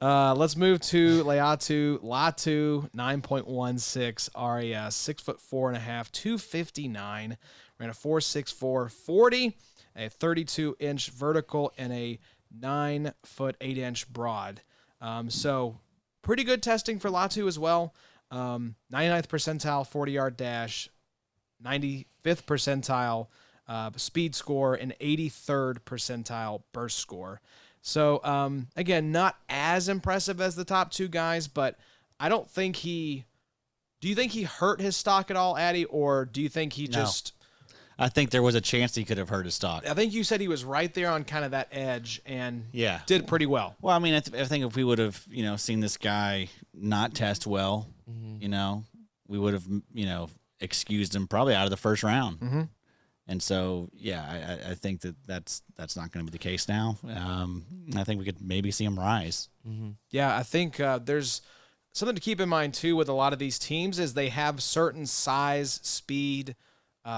Let's move to Latu. Latu, 9.16 RAS, 6'4.5", 259. Ran a 4.64 40, a 32-inch vertical, and a 9-foot 8-inch broad. So pretty good testing for Latu as well. 99th percentile 40-yard dash, 95th percentile speed score, and 83rd percentile burst score. So, again, not as impressive as the top two guys, but I don't think do you think he hurt his stock at all, Addy, or do you think he just... I think there was a chance he could have hurt his stock. I think you said he was right there on kind of that edge and Yeah. did pretty well. Well, I mean, I think if we would have, seen this guy not test well, we would have, excused him probably out of the first round. Mm-hmm. And so, yeah, I think that's not going to be the case now. I think we could maybe see him rise. Yeah, I think there's something to keep in mind, too, with a lot of these teams is they have certain size, speed,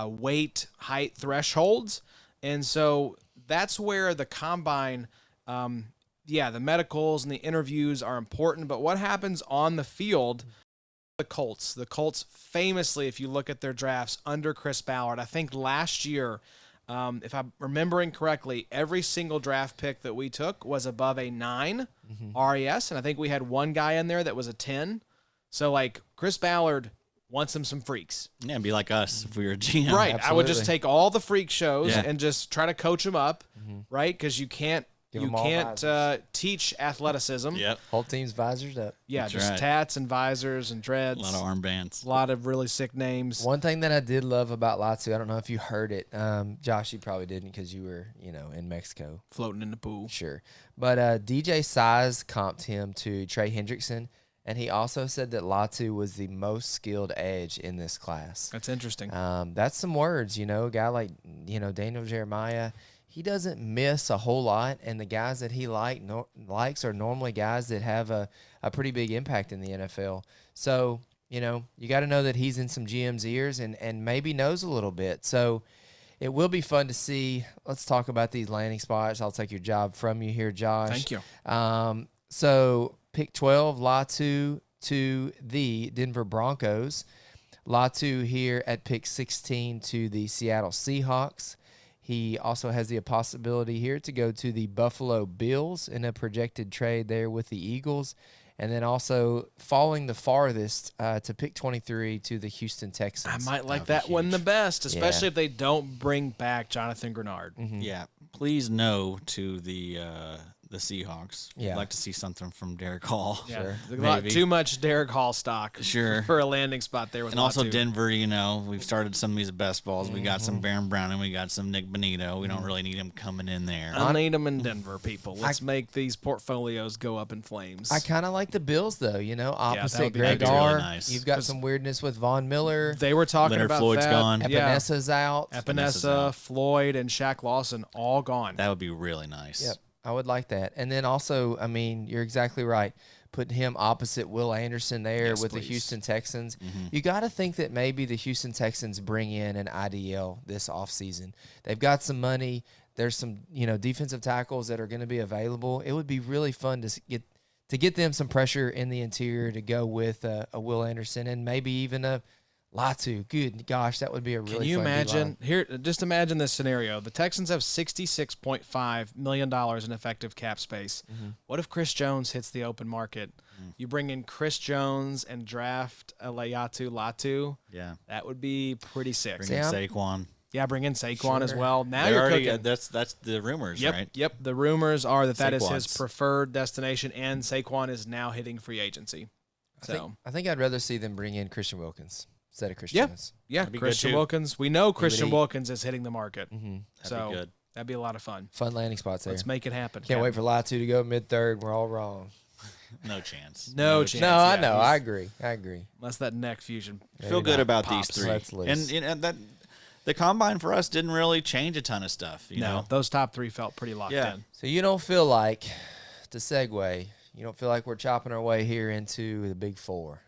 weight, height thresholds. And so that's where the combine, the medicals and the interviews are important. But what happens on the field, the Colts famously, if you look at their drafts under Chris Ballard, I think last year, if I'm remembering correctly, every single draft pick that we took was above a 9 RES. And I think we had one guy in there that was a 10. So, like, Chris Ballard wants him some freaks. Yeah, be like us if we were a GM. Right. I would just Absolutely. take all the freak shows Yeah. and just try to coach them up, right? Because you can't Give 'em all teach athleticism. Yep. Whole team's visored up. Yeah, That's just right. tats and visors and A dreads. lot of armbands. A lot of really sick names. One thing that I did love about Latu, I don't know if you heard it. Josh, you probably didn't because you were, in Mexico. Floating in the pool. Sure. But DJ Size comped him to Trey Hendrickson, and he also said that Latu was the most skilled edge in this class. That's interesting. That's some words, a guy like, Daniel Jeremiah, he doesn't miss a whole lot, and the guys that he likes are normally guys that have a pretty big impact in the NFL. So, you got to know that he's in some GM's ears and maybe knows a little bit. So it will be fun to see. Let's talk about these landing spots. I'll take your job from you here, Josh. Thank you. So pick 12, Latu to the Denver Broncos. Latu here at pick 16 to the Seattle Seahawks. He also has the possibility here to go to the Buffalo Bills in a projected trade there with the Eagles. And then also falling the farthest to pick 23 to the Houston Texans. I might like that one the best, especially if they don't bring back Jonathan Grenard. Yeah, please no to the Seahawks. Yeah. I'd like to see something from Derek Hall. Yeah, Sure. a lot, Maybe. too much Derek Hall stock. Sure. For a landing spot there with And also Latu. Denver, we've started some of these best balls. We got some Baron Brown and we got some Nick Bonito. We don't really need him coming in there. I need them in Denver, people. Let's make these portfolios go up in flames. I kind of like the Bills, though. that Opposite would be Greg really R. nice. You've got some weirdness with Von Miller. They were talking Leonard about Floyd's that. gone. Yeah. Epenesa's out. Epenesa's Epinesa, out. Floyd, and Shaq Lawson all gone. That would be really nice. Yep, I would like that. And then also, I mean, you're exactly right. Putting him opposite Will Anderson there Yes, with the please. Houston Texans. You got to think that maybe the Houston Texans bring in an IDL this offseason. They've got some money. There's some, defensive tackles that are going to be available. It would be really fun to get them some pressure in the interior to go with a Will Anderson and maybe even a Latu. Good gosh, that would be a really Can you fun imagine? D-line. Here, just imagine this scenario. The Texans have $66.5 million in effective cap space. What if Chris Jones hits the open market? You bring in Chris Jones and draft a Latu. Yeah. That would be pretty sick. Bring in Saquon. Yeah, bring in Saquon as Sure. well. Now They're you're already, cooking. that's the rumors, Yep, right? yep. The rumors are that is his Saquon's. preferred destination, and Saquon is now hitting free agency. I think I'd rather see them bring in Christian Wilkins instead of Chris Yeah. Jones. Yeah, That'd be good, Christian too. Wilkins. We know Christian eat. Wilkins is hitting the market. That'd So be good. that'd be a lot of fun. Fun landing spots there. Let's make it happen. Can't wait for Latu to go mid-third. We're all wrong. No chance. No chance. No, I Yeah, know. he's- I agree. Unless that neck fusion. Feel Maybe good not. about Pops. these three. Let's loose. And that the combine for us didn't really change a ton of stuff. You No, know, those top three felt pretty locked Yeah. in. So you don't feel like, to segue, you don't feel like we're chopping our way here into the Big Four.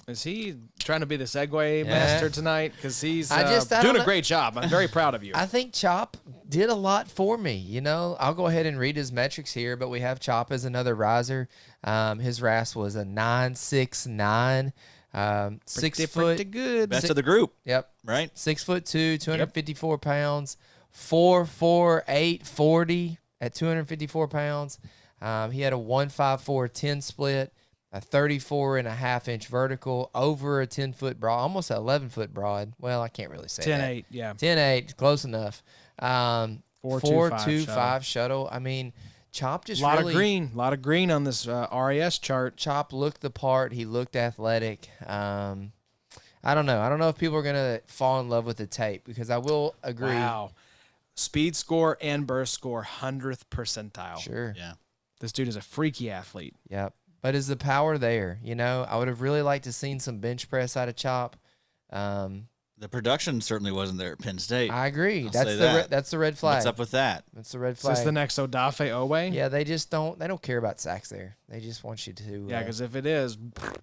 Is he trying to be the segue master tonight? Because he's I don't doing a know. great job. I'm very proud of you. I think Chop did a lot for me. I'll go ahead and read his metrics here, but we have Chop as another riser. His RAS was a 9.69. 6 foot. Pretty good. best of the group, Yep. right? 6'2", 254 pounds, 4'4", 840 at 254 pounds. He had a 1.54 10 split, a 34.5-inch vertical, over a 10-foot broad, almost an 11-foot broad. Well, I can't really say 10-8, yeah. 10.8, close enough. 4.25 4.25 shuttle. I mean, Chop just A lot really of green on this RAS chart. Chop looked the part. He looked athletic. I don't know. I don't know if people are gonna fall in love with the tape because I will agree. Wow. Speed score and burst score, 100th percentile. Sure. Yeah. This dude is a freaky athlete. Yep. But is the power there? I would have really liked to seen some bench press out of Chop. The production certainly wasn't there at Penn State. I agree. I'll That's say the that. that's the red flag. What's up with that? That's the red Is flag. this the next Odafe Owe? Yeah, they just don't. They don't care about sacks there. They just want you to. Yeah, because if it is,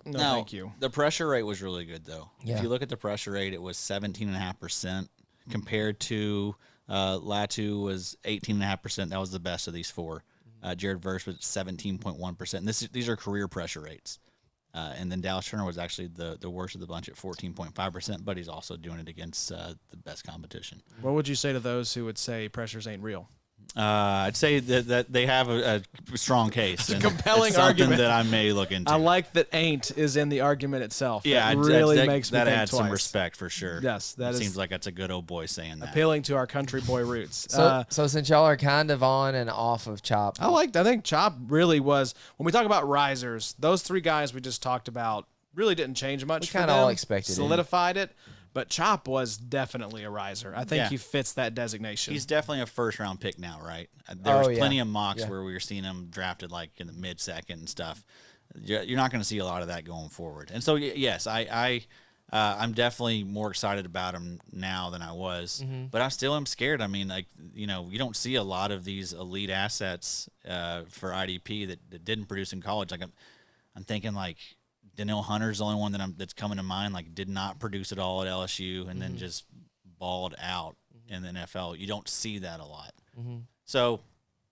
no, thank you. The pressure rate was really good, though. Yeah. If you look at the pressure rate, it was 17.5% compared to Latu was 18.5%. That was the best of these four. Jared Verse was 17.1%. And these are career pressure rates. And then Dallas Turner was actually the worst of the bunch at 14.5%, but he's also doing it against the best competition. What would you say to those who would say pressures ain't real? I'd say that they have a strong case. a and compelling it's something argument. that I may look into. I like that ain't is in the argument itself. Yeah, that really that makes me that think adds twice. some respect for sure. Yes, that it is seems like that's a good old boy saying that. appealing to our country boy roots. So since y'all are kind of on and off of Chop, I think Chop really was, when we talk about risers, those three guys we just talked about really didn't change much. We for kinda them. all expected it. Solidified it, but Chop was definitely a riser. I think Yeah. he fits that designation. He's definitely a first-round pick now, right? There was yeah. plenty of mocks Yeah. where we were seeing him drafted like in the mid-second and stuff. You're not going to see a lot of that going forward. And so, yes, I'm definitely more excited about him now than I was, but I still am scared. I mean, you don't see a lot of these elite assets for IDP that didn't produce in college. Like I'm thinking like Danielle Hunter's the only one that's coming to mind. Like did not produce at all at LSU and then just balled out in the NFL. You don't see that a lot. So,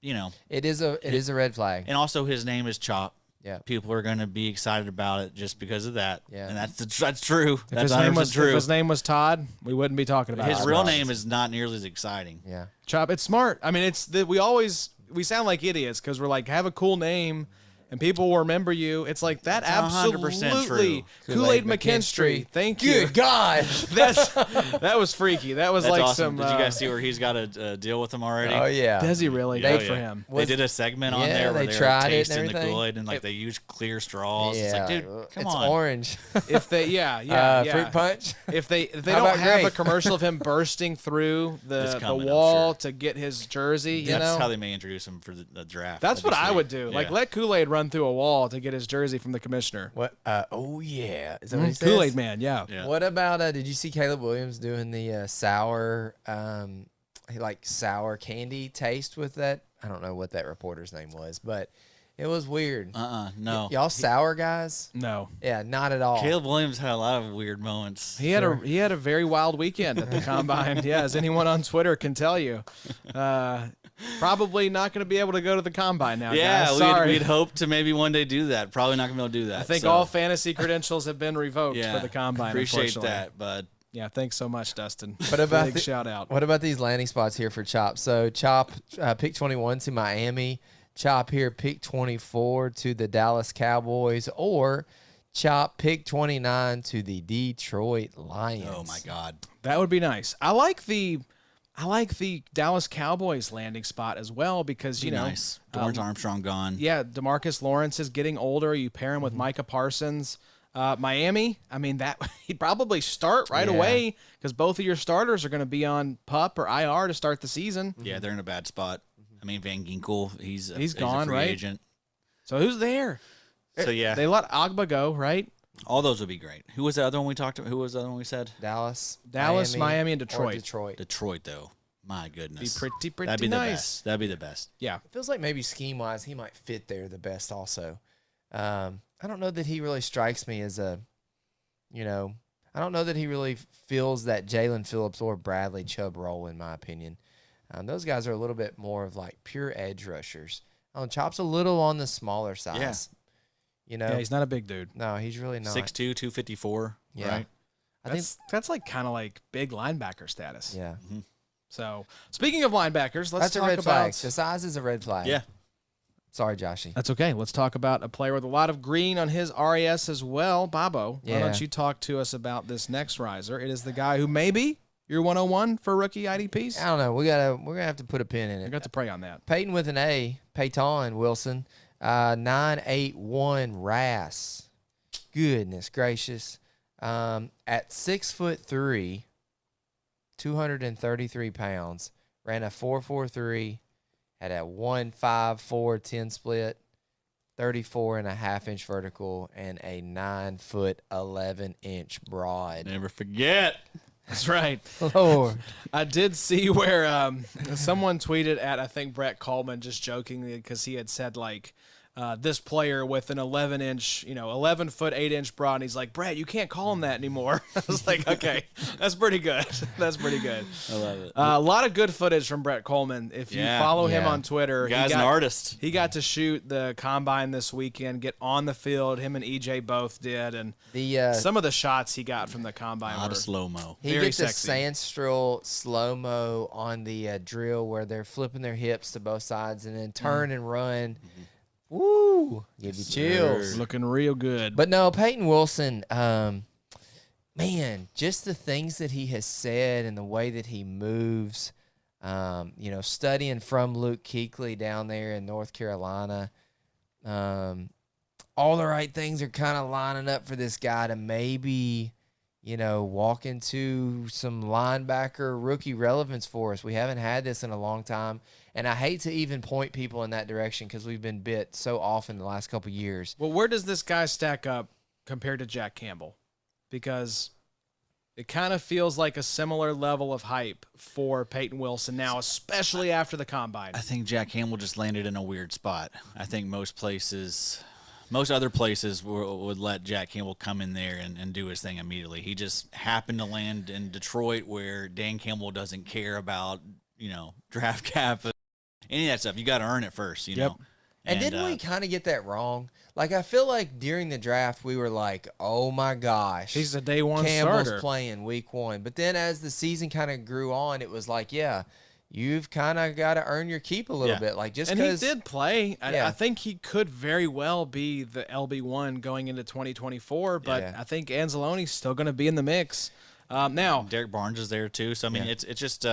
you know, It is a red flag. and also his name is Chop. Yeah. People are going to be excited about it just because of that. Yeah. And that's true. If That's his name 100% was true. if his name was Todd, we wouldn't be talking about His it. real name is not nearly as exciting. Yeah. Chop. It's smart. I mean, it's that we sound like idiots because we're like, have a cool name and people will remember you. It's like that. It's 100% Absolutely. true. Kool-Aid McKinstry. Thank you. Good God. That was freaky. That was That's like awesome. some. Did you guys see where he's got a deal with him already? Oh yeah. Does he really? Yeah, Good for yeah. him. They did a segment on Yeah, there where they they tried were it and tasting the everything. Kool-Aid and like they used clear straws. It's like, dude, come it's on. orange. If they, yeah. Fruit punch. If they How don't about have a grape? commercial of him bursting through It's the coming, I'm wall sure. to get his jersey, you That's know, how they may introduce him for the draft. that's That'd what be I sweet. would do. Like Yeah. let Kool-Aid run through a wall to get his jersey from the commissioner. What? Oh yeah. Is that what he says? Kool-Aid man, yeah. Yeah. What about? Did you see Caleb Williams doing the sour, like sour candy taste with that? I don't know what that reporter's name was, but it was weird. No. Y'all sour guys? No, Yeah, not at all. Caleb Williams had a lot of weird moments. he had a very wild weekend at the combine. Yeah, as anyone on Twitter can tell you. Probably not going to be able to go to the combine now. Yeah, guys. Sorry. we'd hoped to maybe one day do that. Probably not gonna be able to do that. I think so, all fantasy credentials have been revoked yeah, for the combine. Appreciate unfortunately. that, bud. Yeah, thanks so much, Dustin. What about Big the- shout out? What about these landing spots here for Chop? So Chop pick 21 to Miami. Chop here pick 24 to the Dallas Cowboys, or Chop pick 29 to the Detroit Lions. Oh my God. That would be nice. I like the Dallas Cowboys landing spot as well because you know, Nice. Dorrance Armstrong gone. yeah, DeMarcus Lawrence is getting older. You pair him with Micah Parsons. Miami, I mean that he'd probably start right Yeah. away because both of your starters are going to be on PUP or IR to start the season. Yeah, they're in a bad spot. I mean, Van Ginkel, he's gone, a free right? agent. So who's there? So yeah, They let Agba go, right? all those would be great. Who was the other one we talked about? Who was the other one we said? Dallas, Miami, and or Detroit. Detroit. Detroit, though. My Be goodness. pretty That'd be the nice. best. That'd be the best. Yeah. It feels like maybe scheme wise he might fit there the best. Also, I don't know that he really strikes me as a, I don't know that he really fills that Jalen Phillips or Bradley Chubb role in my opinion. Those guys are a little bit more of like pure edge rushers. Chop's a little on the smaller size. Yeah, he's not a big dude. No, he's really not. 6'2", 254. Yeah. Right. I think. That's like kind of like big linebacker status. Yeah, So speaking of linebackers, let's that's a talk red about. flag. The size is a red flag. Yeah. Sorry, Joshy. That's okay. Let's talk about a player with a lot of green on his RAS as well. Babo, why Yeah. don't you talk to us about this next riser? It is the guy who maybe you're 101 for rookie IDPs. I don't know. We're gonna have to put a pin in I it. got to pray on that. Peyton with an A. Peyton Wilson. 981 RAS. Goodness gracious. At 6'3", 233 pounds, ran a 4.43, had a 1.54 10 split, 34.5-inch vertical, and a 9-foot 11-inch broad. Never forget. That's right. Lord. I did see where someone tweeted at, I think, Brett Coleman, just jokingly, because he had said, like, this player with an 11-inch, 11-foot 8-inch broad. And he's like, Brett, you can't call him that anymore. I was like, okay, that's pretty good. That's pretty good. I love it. A lot of good footage from Brett Coleman. If you Yeah. follow him Yeah. on Twitter, The guy's an artist. He got to shoot the combine this weekend, get on the field. Him and EJ both did, and The some of the shots he got from the A combine lot were of slow-mo. He very gets a sexy. sandstrel slow-mo on the drill where they're flipping their hips to both sides and then turn and run. Woo! Give you chills. looking real good. But no, Peyton Wilson, man, just the things that he has said and the way that he moves, studying from Luke Kuechly down there in North Carolina, all the right things are kind of lining up for this guy to maybe, walk into some linebacker rookie relevance for us. We haven't had this in a long time. And I hate to even point people in that direction because we've been bit so often the last couple of years. Well, where does this guy stack up compared to Jack Campbell? Because it kind of feels like a similar level of hype for Peyton Wilson now, especially after the combine. I think Jack Campbell just landed in a weird spot. I think most places Most other places would let Jack Campbell come in there and do his thing immediately. He just happened to land in Detroit, where Dan Campbell doesn't care about draft cap, any of that stuff. You got to earn it first, you know. And didn't we kind of get that wrong? Like, I feel like during the draft, we were like, oh, my gosh. He's a day one Campbell's starter. playing week 1. But then as the season kind of grew on, it was like, yeah, you've kind of got to earn your keep a little bit. Like, just because. And he did play. I think he could very well be the LB1 going into 2024, but I think Anzalone's still going to be in the mix. Now, Derek Barnes is there too. So, I mean, it's just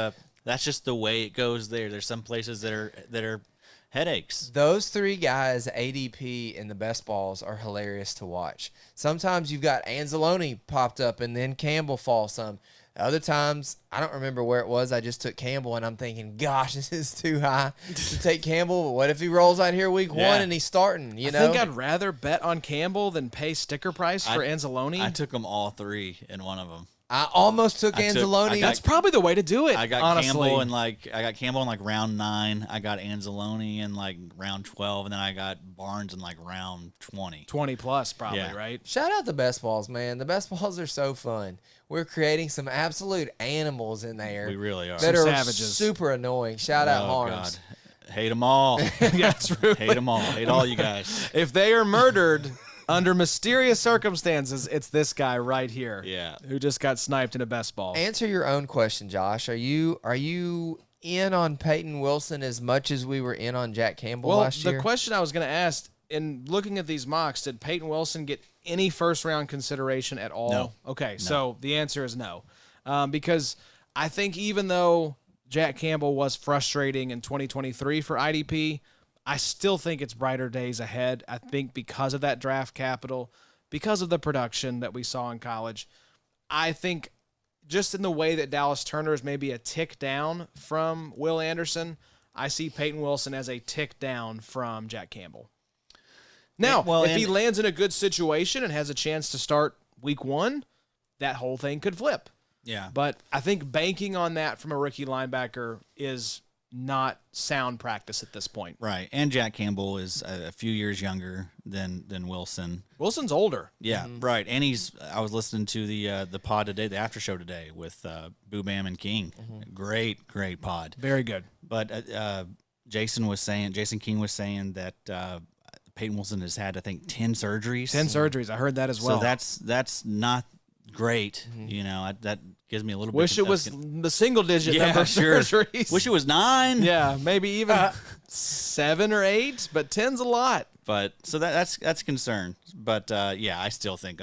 that's just the way it goes there. There's some places that are headaches. Those 3 guys, ADP and the best balls, are hilarious to watch. Sometimes you've got Anzalone popped up and then Campbell falls some. Other times, I don't remember where it was. I just took Campbell, and I'm thinking, gosh, this is too high to take Campbell. But what if he rolls out here week 1 and he's starting, I think I'd rather bet on Campbell than pay sticker price for Anzalone. I took them all 3 in one of them. I almost took Anzalone. That's probably the way to do it. I got honestly. Campbell in round 9. I got Anzalone in round 12, and then I got Barnes in round 20. 20 plus probably, right? Shout out the best balls, man. The best balls are so fun. We're creating some absolute animals in there. We really are. That Some are savages. super annoying. Shout out Harms. God. Hate them all. Yes, really. Hate them all. Hate all you guys. If they are murdered under mysterious circumstances, it's this guy right here. Yeah. Who just got sniped in a best ball. Answer your own question, Josh. Are you in on Peyton Wilson as much as we were in on Jack Campbell last year? The question I was going to ask, in looking at these mocks, did Peyton Wilson get any first-round consideration at all? No. Okay, so the answer is no. Because I think even though Jack Campbell was frustrating in 2023 for IDP, I still think it's brighter days ahead. I think because of that draft capital, because of the production that we saw in college, I think just in the way that Dallas Turner is maybe a tick down from Will Anderson, I see Peyton Wilson as a tick down from Jack Campbell. Now, if he lands in a good situation and has a chance to start week 1, that whole thing could flip. Yeah. But I think banking on that from a rookie linebacker is not sound practice at this point. Right. And Jack Campbell is a few years younger than Wilson. Wilson's older. Yeah, right. And I was listening to the pod today, the after show today with Boo Bam and King. Great pod. Very good. But Jason King was saying that Peyton Wilson has had, I think, 10 surgeries. 10 surgeries. I heard that as well. So that's not great. That gives me a little bit. Wish it was the single digit number of surgeries. Wish it was 9. Yeah, maybe even 7 or 8, but 10's a lot. But so that's a concern. But I still think,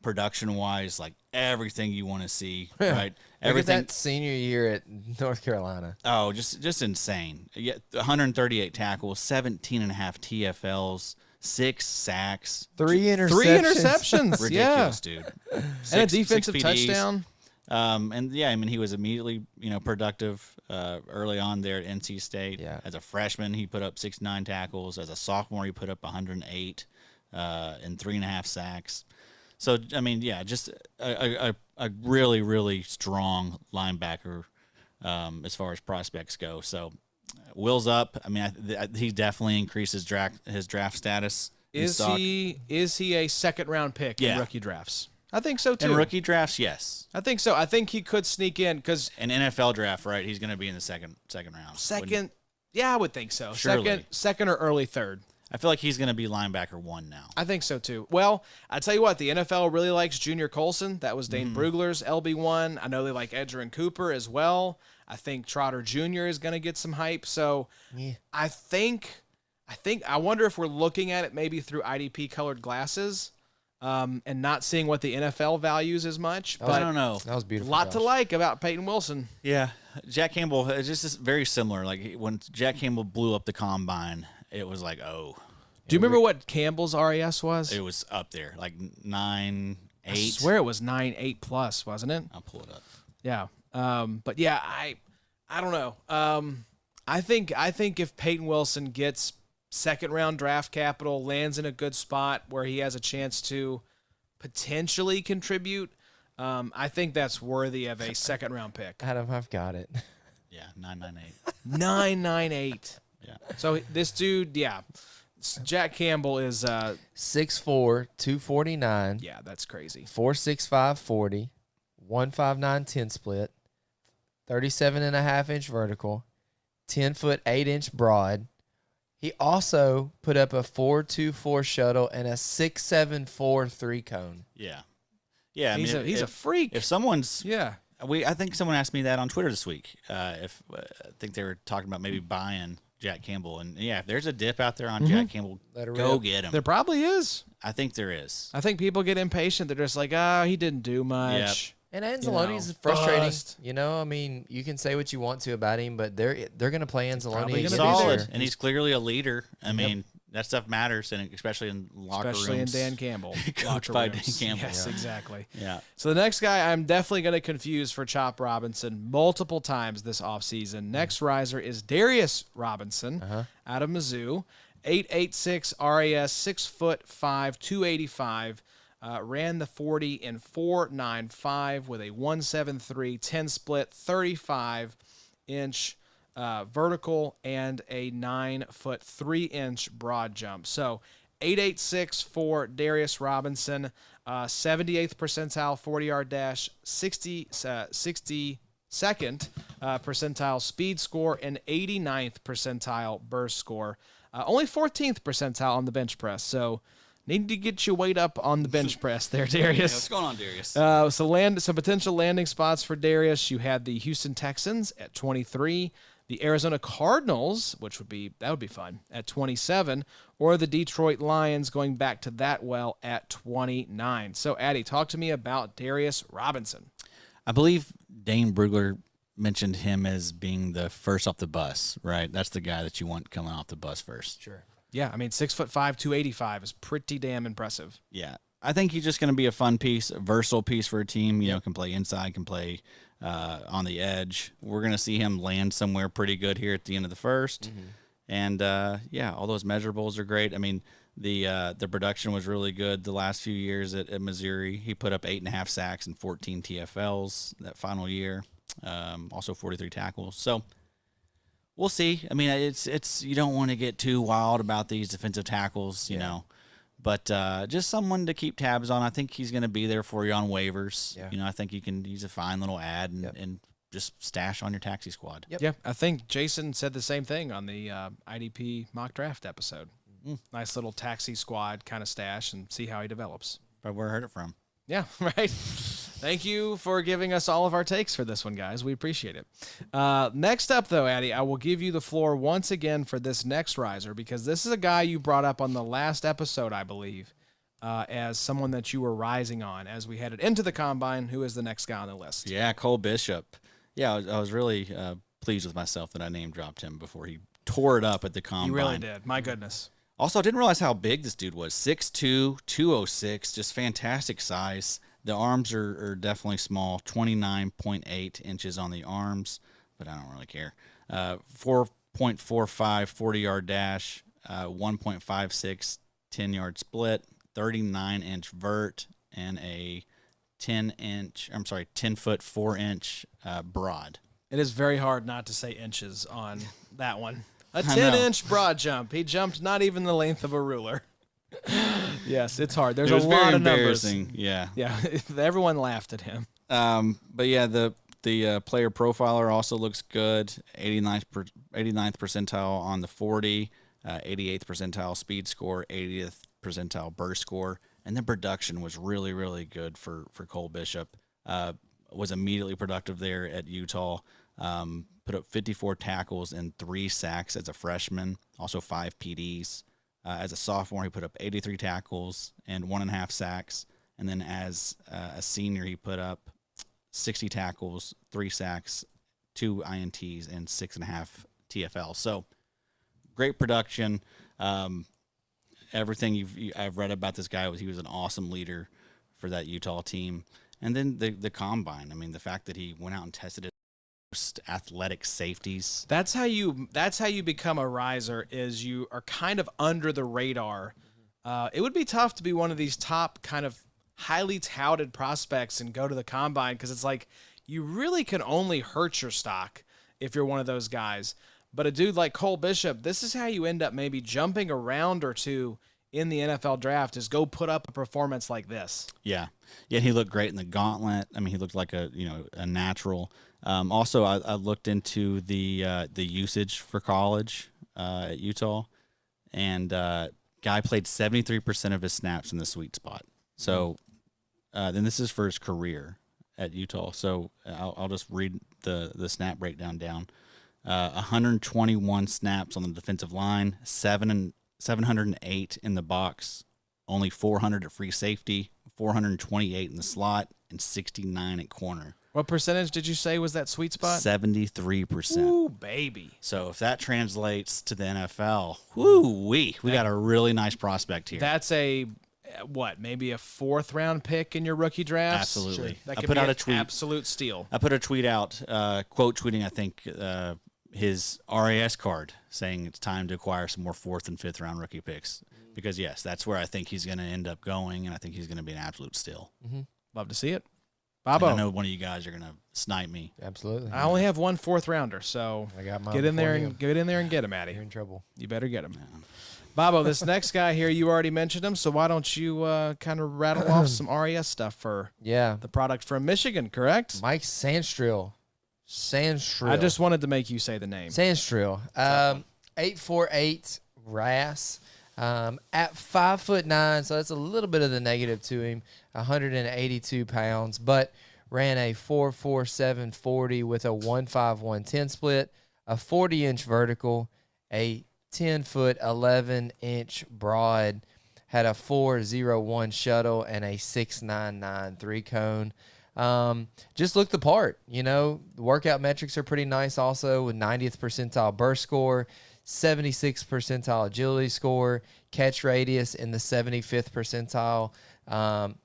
production wise, everything you want to see, right? Everything. Look at that senior year at North Carolina. Oh, just insane. 138 tackles, 17 and a half TFLs, 6 sacks, 3 interceptions. 3 interceptions. Ridiculous, dude. And a defensive touchdown. He was immediately, productive early on there at NC State. Yeah. As a freshman, he put up 69 tackles. As a sophomore, he put up 108 and 3.5 sacks. So, just a really, really strong linebacker as far as prospects go. So, Will's up. He definitely increased his draft status. Is he a second-round pick in rookie drafts? I think so, too. In rookie drafts, yes. I think so. I think he could sneak in because an NFL draft, right? He's going to be in the second round. Yeah, I would think so. Surely. Second or early third. I feel like he's going to be linebacker 1 now. I think so, too. Well, I tell you what, the NFL really likes Junior Colson. That was Dane Brugler's LB1. I know they like Edgerrin Cooper as well. I think Trotter Jr. is going to get some hype. So I wonder if we're looking at it maybe through IDP colored glasses and not seeing what the NFL values as much. But I don't know. That was beautiful. A lot to like about Peyton Wilson. Yeah. Jack Campbell is just very similar. Like when Jack Campbell blew up the combine, it was like, oh. Do you remember what Campbell's RAS was? It was up there, like 9.8. I swear it was 9.8 plus, wasn't it? I'll pull it up. Yeah. But yeah, I don't know. I think if Peyton Wilson gets second round draft capital, lands in a good spot where he has a chance to potentially contribute, I think that's worthy of a second round pick. Adam, I've got it. Yeah, 9.98. 9.98. Yeah. So this dude, Jack Campbell is 6'4", 249, yeah, that's crazy. 4.65 40, 159 10 split, 37.5-inch vertical, 10 foot 8-inch broad. He also put up a 4.24 shuttle and a 6.74 3-cone. Yeah. Yeah, I He's mean, a freak. if someone's Yeah. I think someone asked me that on Twitter this week. I think they were talking about maybe buying Jack Campbell, and yeah, if there's a dip out there on Jack Campbell, Let her go rip. get him. There probably is. I think there is. I think people get impatient. They're just like, he didn't do much. And Anzalone's frustrating. bust. I mean, you can say what you want to about him, but they're going to play Anzalone. probably He's gonna be solid, there. and he's clearly a leader. I mean, that stuff matters, and especially in locker Especially in rooms. Dan Campbell. Coached locker by Dan rooms. Campbell. Yes, exactly. Yeah. So the next guy I'm definitely going to confuse for Chop Robinson multiple times this offseason. Next riser is Darius Robinson out of Mizzou. 8.86 RAS, 6'5", 285. Ran the 40 in 4.95 with a 173 10 split, 35-inch vertical, and a 9-foot 3-inch broad jump. So 8.86 for Darius Robinson, 78th percentile 40-yard dash, 62nd percentile speed score, and 89th percentile burst score. Only 14th percentile on the bench press. So need to get your weight up on the bench press there, Darius. What's going on, Darius? Some potential landing spots for Darius. You had the Houston Texans at 23, the Arizona Cardinals, that would be fun, at 27, or the Detroit Lions going back to that well at 29. So, Addy, talk to me about Darius Robinson. I believe Dane Brugler mentioned him as being the first off the bus, right? That's the guy that you want coming off the bus first. Sure. Yeah, I mean, 6'5", 285 is pretty damn impressive. Yeah. I think he's just going to be a fun piece, a versatile piece for a team. Can play inside, can play on the edge. We're going to see him land somewhere pretty good here at the end of the first. And, all those measurables are great. I mean, the production was really good the last few years at Missouri. He put up 8.5 sacks and 14 TFLs that final year, also 43 tackles. So we'll see. I mean, it's you don't want to get too wild about these defensive tackles, you know. But just someone to keep tabs on. I think he's going to be there for you on waivers. Yeah. I think he's a fine little ad and just stash on your taxi squad. Yep. Yeah, I think Jason said the same thing on the IDP mock draft episode. Nice little taxi squad kind of stash and see how he develops. But where I heard it from. Yeah, right. Thank you for giving us all of our takes for this one, guys. We appreciate it. Next up, though, Addy, I will give you the floor once again for this next riser because this is a guy you brought up on the last episode, I believe, as someone that you were rising on as we headed into the Combine. Who is the next guy on the list? Yeah, Cole Bishop. Yeah, I was really pleased with myself that I name dropped him before he tore it up at the Combine. You really did. My goodness. Also, I didn't realize how big this dude was. 6'2", 206, just fantastic size. The arms are definitely small, 29.8 inches on the arms, but I don't really care. 4.45 40-yard dash, 1.56 10-yard split, 39-inch vert, and a 10-foot 4-inch broad. It is very hard not to say inches on that one. A I know. 10-inch broad jump. He jumped not even the length of a ruler. Yes, it's hard. There's It was a lot very of numbers. embarrassing. Yeah. Yeah, everyone laughed at him. But yeah, the player profiler also looks good. 89th percentile on the 40, 88th percentile speed score, 80th percentile burst score, and the production was really, really good for Cole Bishop. Was immediately productive there at Utah. Put up 54 tackles and 3 sacks as a freshman, also 5 PDs. As a sophomore, he put up 83 tackles and 1.5 sacks. And then as a senior, he put up 60 tackles, 3 sacks, 2 INTs, and 6.5 TFL. So great production. Everything I've read about this guy was he was an awesome leader for that Utah team. And then the combine. I mean, the fact that he went out and tested it. Athletic safeties. That's how you become a riser. Is you are kind of under the radar. It would be tough to be one of these top kind of highly touted prospects and go to the combine because it's like you really can only hurt your stock if you're one of those guys. But a dude like Cole Bishop, this is how you end up maybe jumping a round or two in the NFL draft, is go put up a performance like this. Yeah. Yeah, he looked great in the gauntlet. I mean, he looked like a natural. Also, I looked into the usage for college at Utah, and guy played 73% of his snaps in the sweet spot. So then this is for his career at Utah. So I'll just read the snap breakdown down. 121 snaps on the defensive line, 708 in the box, only 400 at free safety, 428 in the slot, and 69 at corner. What percentage did you say was that sweet spot? 73%. Ooh, baby. So if that translates to the NFL, we got a really nice prospect here. That's maybe a 4th round pick in your rookie drafts? Absolutely. Sure. That I could put be out an a tweet. absolute steal. I put a tweet out, quote tweeting, I think, his RAS card saying it's time to acquire some more 4th and 5th round rookie picks. Because, yes, that's where I think he's going to end up going, and I think he's going to be an absolute steal. Mm-hmm. Love to see it. And Bobo. I know one of you guys are going to snipe me. Absolutely. I only have one 4th rounder, so I got mine get in before there you. and get him, Addy. You're in trouble. You better get him. Bobo, this next guy here, you already mentioned him, so why don't you kind of rattle off some RES stuff for Yeah. the product from Michigan, correct? Mike Sandstrill. I just wanted to make you say the name. Sandstrill. 848 RAS. At 5'9", so that's a little bit of the negative to him. 182 pounds, but ran a 4.47 40 with a 1.5 110 split, a 40-inch vertical, a 10-foot 11-inch broad, had a 4.01 shuttle and a 6.99 3-cone. Just looked the part. The workout metrics are pretty nice also, with 90th percentile burst score, 76th percentile agility score, catch radius in the 75th percentile.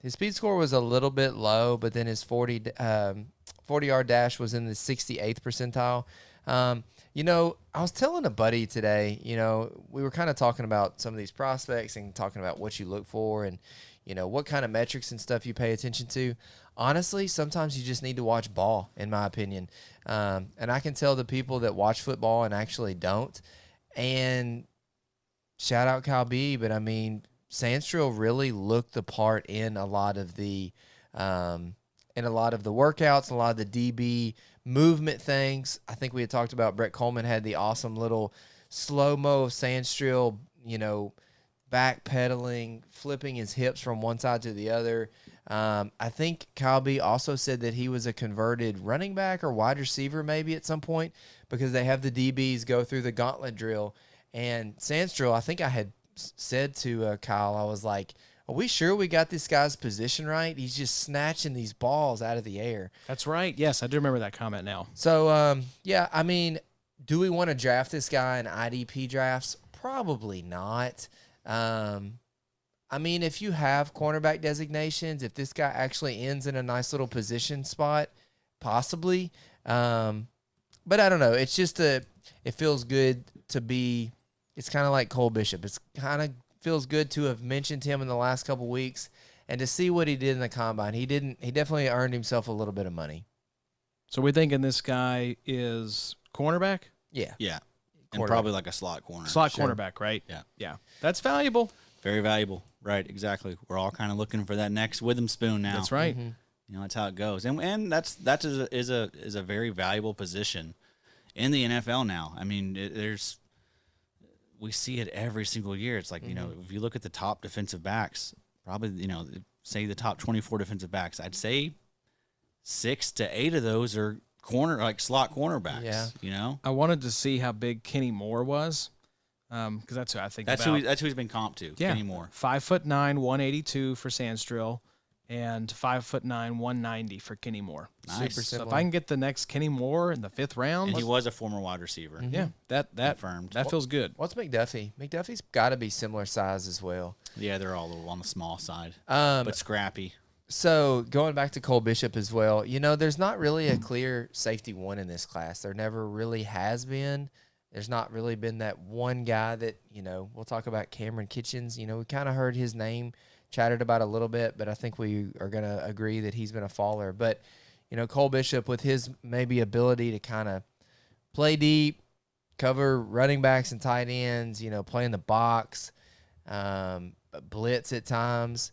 His speed score was a little bit low, but then his 40-yard dash was in the 68th percentile. I was telling a buddy today, we were kind of talking about some of these prospects and talking about what you look for and, what kind of metrics and stuff you pay attention to. Honestly, sometimes you just need to watch ball, in my opinion. And I can tell the people that watch football and actually don't. And shout out Kyle B, but I mean, Sandstrill really looked the part in a lot of the workouts, a lot of the DB movement things. I think we had talked about Brett Coleman had the awesome little slow-mo of Sandstrill, backpedaling, flipping his hips from one side to the other. I think Kyle B also said that he was a converted running back or wide receiver maybe at some point, because they have the DBs go through the gauntlet drill. And Sandstrill, I think I had said to Kyle, I was like, are we sure we got this guy's position right? He's just snatching these balls out of the air. That's right. Yes, I do remember that comment now. So, yeah, I mean, do we want to draft this guy in IDP drafts? Probably not. I mean, if you have cornerback designations, if this guy actually ends in a nice little position spot, possibly. But I don't know. It's just it feels good to be. It's kind of like Cole Bishop. It's kind of feels good to have mentioned him in the last couple weeks and to see what he did in the combine. He definitely earned himself a little bit of money. So we're thinking this guy is cornerback? Yeah. Yeah. And probably like a slot corner. Slot cornerback, right? Yeah. Yeah. That's valuable. Very valuable. Right, exactly. We're all kind of looking for that next Witherspoon now. That's right. Mm-hmm. That's how it goes. And that is a very valuable position in the NFL now. I mean, we see it every single year. It's like, if you look at the top defensive backs, probably, say the top 24 defensive backs, I'd say 6 to 8 of those are slot cornerbacks. Yeah. I wanted to see how big Kenny Moore was, because that's who I think that's about. who he's been comped to. Yeah. Kenny Moore. 5'9", 182 for Sandstrill, and 5'9", 190 for Kenny Moore. Nice. Super So simple. if I can get the next Kenny Moore in the 5th round, And he was a former wide receiver. yeah, that Confirmed. that feels good. What's McDuffie? McDuffie's got to be similar size as well. Yeah, they're all a little on the small side, Um, but scrappy. So going back to Cole Bishop as well, there's not really a clear safety one in this class. There never really has been. There's not really been that one guy that, we'll talk about Cameron Kitchens. We kind of heard his name chatted about a little bit, but I think we are going to agree that he's been a faller. But, Cole Bishop with his maybe ability to kind of play deep, cover running backs and tight ends, play in the box, blitz at times.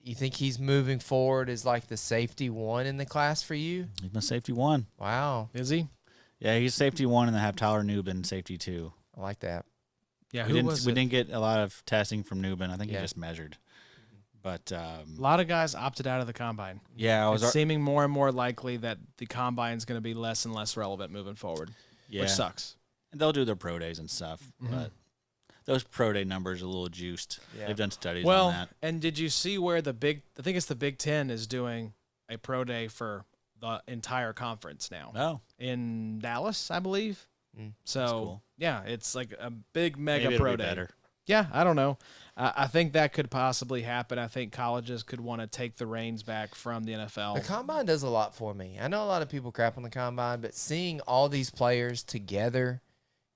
You think he's moving forward as like the safety one in the class for you? He's my safety one. Wow. Is he? Yeah, he's safety one, and then have Tyler Nubin safety two. I like that. Yeah, We didn't get a lot of testing from Nubin. I think Yeah. he just measured. But A lot of guys opted out of the combine. yeah, It's seeming more and more likely that the combine is going to be less and less relevant moving forward, which sucks. They'll do their pro days and stuff, but those pro day numbers are a little juiced. Yeah. They've done studies on Well, that. and did you see where I think it's the Big Ten is doing a pro day for the entire conference now Oh, in Dallas, I believe. So cool. yeah, it's like a big mega maybe it'll pro be day. better. Yeah, I don't know. I think that could possibly happen. I think colleges could want to take the reins back from the NFL. The combine does a lot for me. I know a lot of people crap on the combine, but seeing all these players together,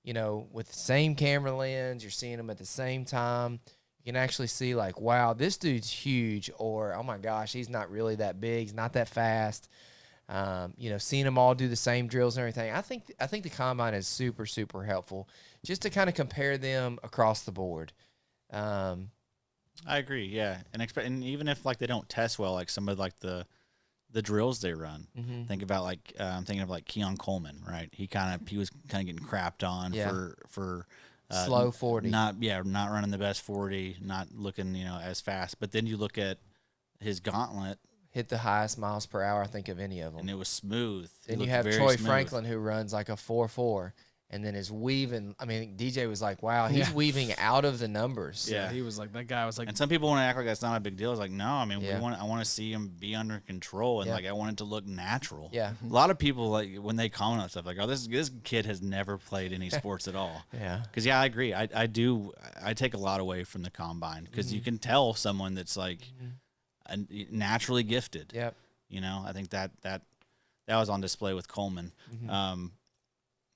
with the same camera lens, you're seeing them at the same time. You can actually see like, wow, this dude's huge, or oh my gosh, he's not really that big, he's not that fast. Seeing them all do the same drills and everything. I think the combine is super, super helpful just to kind of compare them across the board. I agree. Yeah, and even if like they don't test well, like some of like the drills they run. Think about like I'm thinking of like Keon Coleman, right? He was kind of getting crapped on for slow 40. not running the best 40, not looking as fast. But then you look at his gauntlet, hit the highest miles per hour I think of any of them. and it was smooth. Then It you looked have very Troy smooth. Franklin who runs like a 4.4 and then is weaving. I mean, DJ was like, wow, he's weaving out of the numbers. Yeah. He was like, that guy was like, And some people want to act like that's not a big deal. It's like, no, I mean, Yeah. I want to see him be under control, and Yeah. like I want it to look natural. Yeah. A lot of people like when they comment on stuff like, oh, this kid has never played any sports at all. Yeah. Because I agree. I take a lot away from the combine because you can tell someone that's like naturally gifted. Yep. I think that was on display with Coleman.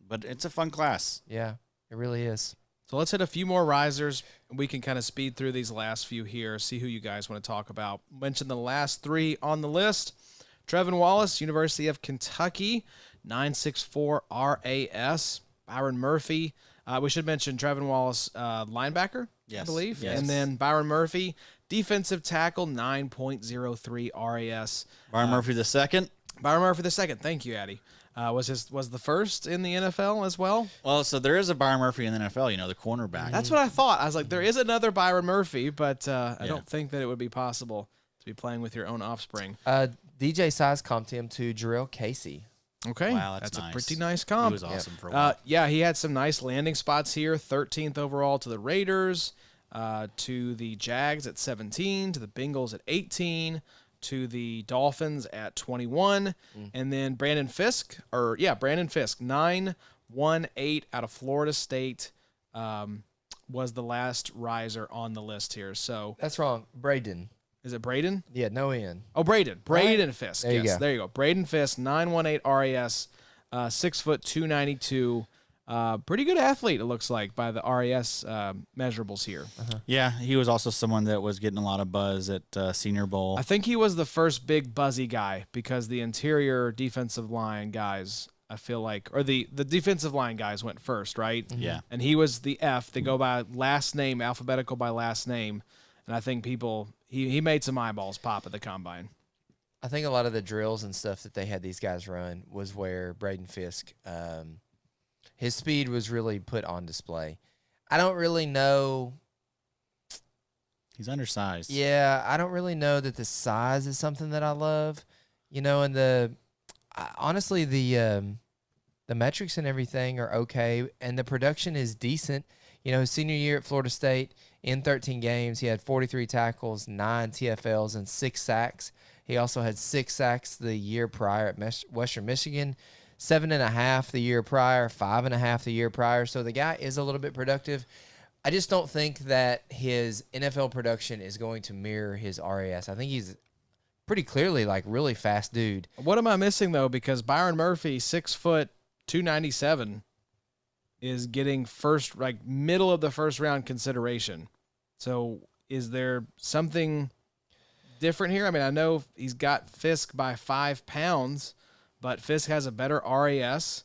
But it's a fun class. Yeah, it really is. so let's hit a few more risers. We can kind of speed through these last few here, see who you guys want to talk about. Mention the last three on the list. Trevin Wallace, University of Kentucky, 964 RAS. Byron Murphy. We should mention Trevin Wallace, linebacker, I Yes, believe. yes. And then Byron Murphy, defensive tackle, 9.03 RAS. Byron Murphy the second. Byron Murphy the second. Thank you, Addy. Was the first in the NFL as well? Well, so there is a Byron Murphy in the NFL, the cornerback. That's what I thought. I was like, there is another Byron Murphy, but I don't think that it would be possible to be playing with your own offspring. DJ size comped him to Jarrell Casey. Okay, Wow, that's a nice. pretty nice He comp. was awesome for a while. Yeah, he had some nice landing spots here. 13th overall to the Raiders, to the Jags at 17, to the Bengals at 18, to the Dolphins at 21, and then Brandon Fisk, 918 out of Florida State, was the last riser on the list here. So That's wrong. Braden. is it Braden? Yeah, no N. Oh, Braden Fisk. There you Yes, go. there you go. Braden Fisk, 918 RAS, 6 foot 292. Pretty good athlete, it looks like, by the RAS measurables here. Yeah, he was also someone that was getting a lot of buzz at Senior Bowl. I think he was the first big buzzy guy because the interior defensive line guys, I feel like, or the defensive line guys went first, right? Yeah. And he was the F. They go by last name, alphabetical by last name. And I think he made some eyeballs pop at the combine. I think a lot of the drills and stuff that they had these guys run was where Braden Fisk, his speed was really put on display. I don't really know. He's undersized. Yeah, I don't really know that the size is something that I love. And honestly, the metrics and everything are okay, and the production is decent. His senior year at Florida State, in 13 games, he had 43 tackles, 9 TFLs, and 6 sacks. He also had 6 sacks the year prior at Western Michigan, 7.5 the year prior, 5.5 the year prior. So the guy is a little bit productive. I just don't think that his NFL production is going to mirror his RAS. I think he's pretty clearly like really fast dude. What am I missing, though? Because Byron Murphy, 6 foot 297, is getting middle of the first round consideration. So is there something different here? I mean, I know he's got Fisk by 5 pounds, but Fisk has a better RAS.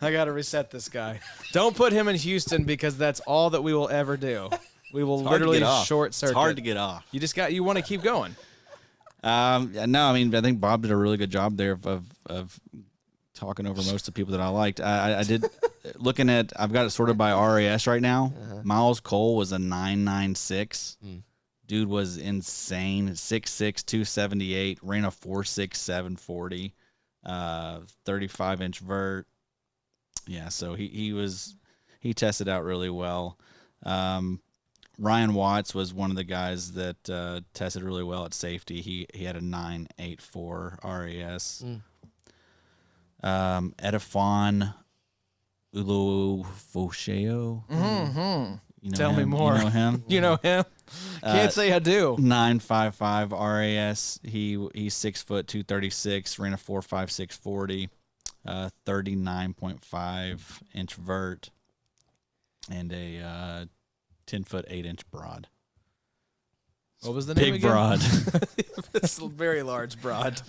I got to reset this guy. Don't put him in Houston because that's all that we will ever do. We will literally short circuit. It's hard to get off. You want to keep going. No, I mean, I think Bob did a really good job there of talking over most of the people that I liked. I did looking at. I've got it sorted by RAS right now. Miles Cole was a 996. Dude was insane. 6'6", 278. Ran a 4.6 740. 35-inch vert. Yeah, so he tested out really well. Ryan Watts was one of the guys that tested really well at safety. He had a 9.84 RAS. Edifon Ulufoseo. Tell me more. You know him? You know him? Can't say I do. 9.55 RAS. He's 6 foot 236. Ran a 4.56 40. 39.5-inch vert, and a 10-foot 8-inch broad. What was the name Big again? broad. It's a very large broad.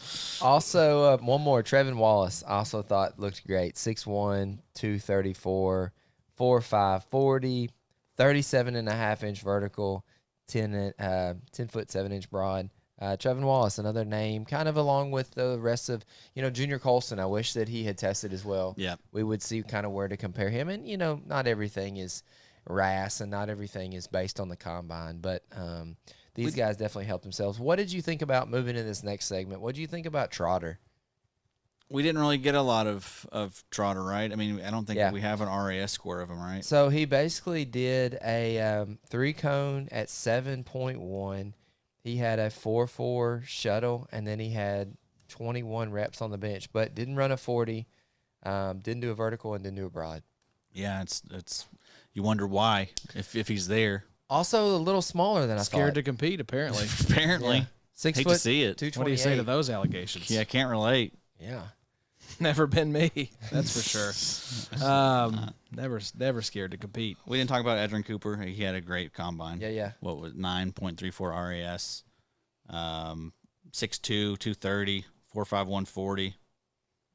Also, one more. Trevin Wallace also thought looked great. 6'1", 234, 4'5", 40, 37.5-inch vertical, 10 foot 7-inch broad. Trevin Wallace, another name, kind of along with the rest of, Junior Colson. I wish that he had tested as well. Yeah. We would see kind of where to compare him. And, not everything is RAS and not everything is based on the combine. But these guys definitely helped themselves. What did you think about moving in this next segment? What did you think about Trotter? We didn't really get a lot of Trotter, right? I mean, I don't think we have an RAS score of him, right? So he basically did a 3-cone at 7.1. He had a 4.4 shuttle, and then he had 21 reps on the bench, but didn't run a 40, didn't do a vertical, and didn't do a broad. Yeah, it's you wonder why if he's there. Also a little smaller than I Scared thought. to compete, apparently. Apparently. Yeah. 6 Hate foot, to see it. 228. What do you say to those allegations? Yeah, I can't relate. Yeah. Never been me. That's for sure. Never scared to compete. We didn't talk about Edrin Cooper. He had a great combine. Yeah. What was 9.34 RAS, 6'2", 230, 4'5", 140,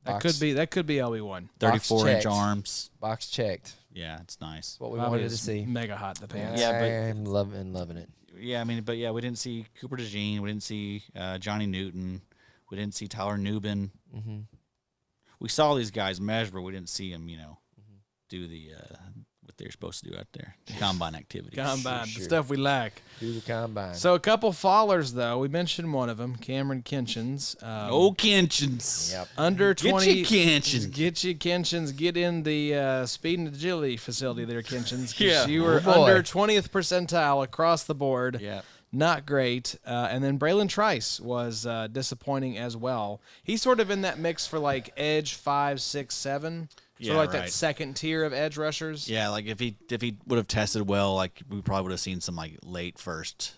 That Box. could be LB1. 34-inch checked. arms. Box checked. Yeah, it's nice. What we Probably wanted to is see. Mega hot in the pants. Yeah, but- I'm loving it. Yeah, I mean, but yeah, we didn't see Cooper DeJean. We didn't see Johnny Newton. We didn't see Tyler Newbin. Mm-hmm. We saw these guys measure, but we didn't see them, do the what they're supposed to do out there, the combine activities. Combine, Sure. the stuff we lack. Do the combine. So a couple fallers, though. We mentioned one of them, Cameron Kinchins. Kinchins. Yep. Under Get 20. you Kinchins. Get you Kinchins. Get in the speed and agility facility there, Kinchins. 'Cause Yeah. You were Oh, boy. under 20th percentile across the board. Yeah. Not great. And then Braylon Trice was disappointing as well. He's sort of in that mix for like edge 5, 6, 7. Sort Yeah, of like right. that second tier of edge rushers. Yeah, like if he would have tested well, like we probably would have seen some like late first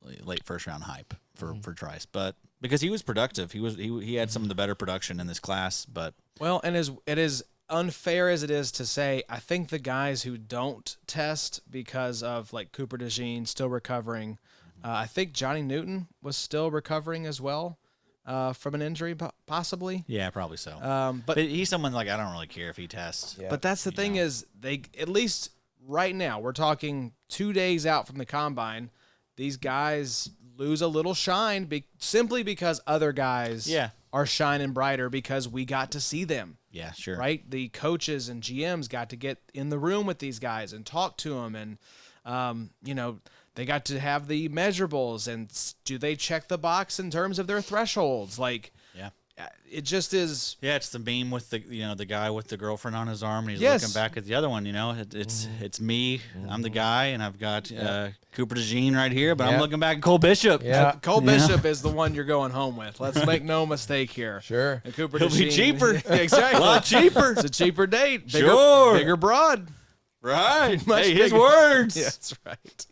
round hype for Trice. But because he was productive, he had some of the better production in this class. But Well, and it is unfair as it is to say, I think the guys who don't test because of like Cooper DeJean still recovering, I think Johnny Newton was still recovering as well from an injury, possibly. yeah, probably so. But But he's someone like I don't really care if he tests. Yeah. But that's the thing is, they at least right now, we're talking 2 days out from the combine, these guys lose a little shine simply because other guys Yeah. are shining brighter because we got to see them, Yeah, sure. right? The coaches and GMs got to get in the room with these guys and talk to them, and they got to have the measurables, and do they check the box in terms of their thresholds? Like, Yeah. it just is. Yeah, it's the meme with the the guy with the girlfriend on his arm, and he's Yes. looking back at the other one. It's me. I'm the guy, and I've got Cooper DeJean right here, but Yeah. I'm looking back at Cole Bishop. Yeah. Cole Bishop is the one you're going home with. Let's make no mistake here. Sure. And Cooper He'll be DeJean- cheaper. Exactly. A lot cheaper. It's a cheaper date. Bigger, Sure. Bigger broad. Right. Much Hey, his bigger. words. Yeah, that's right.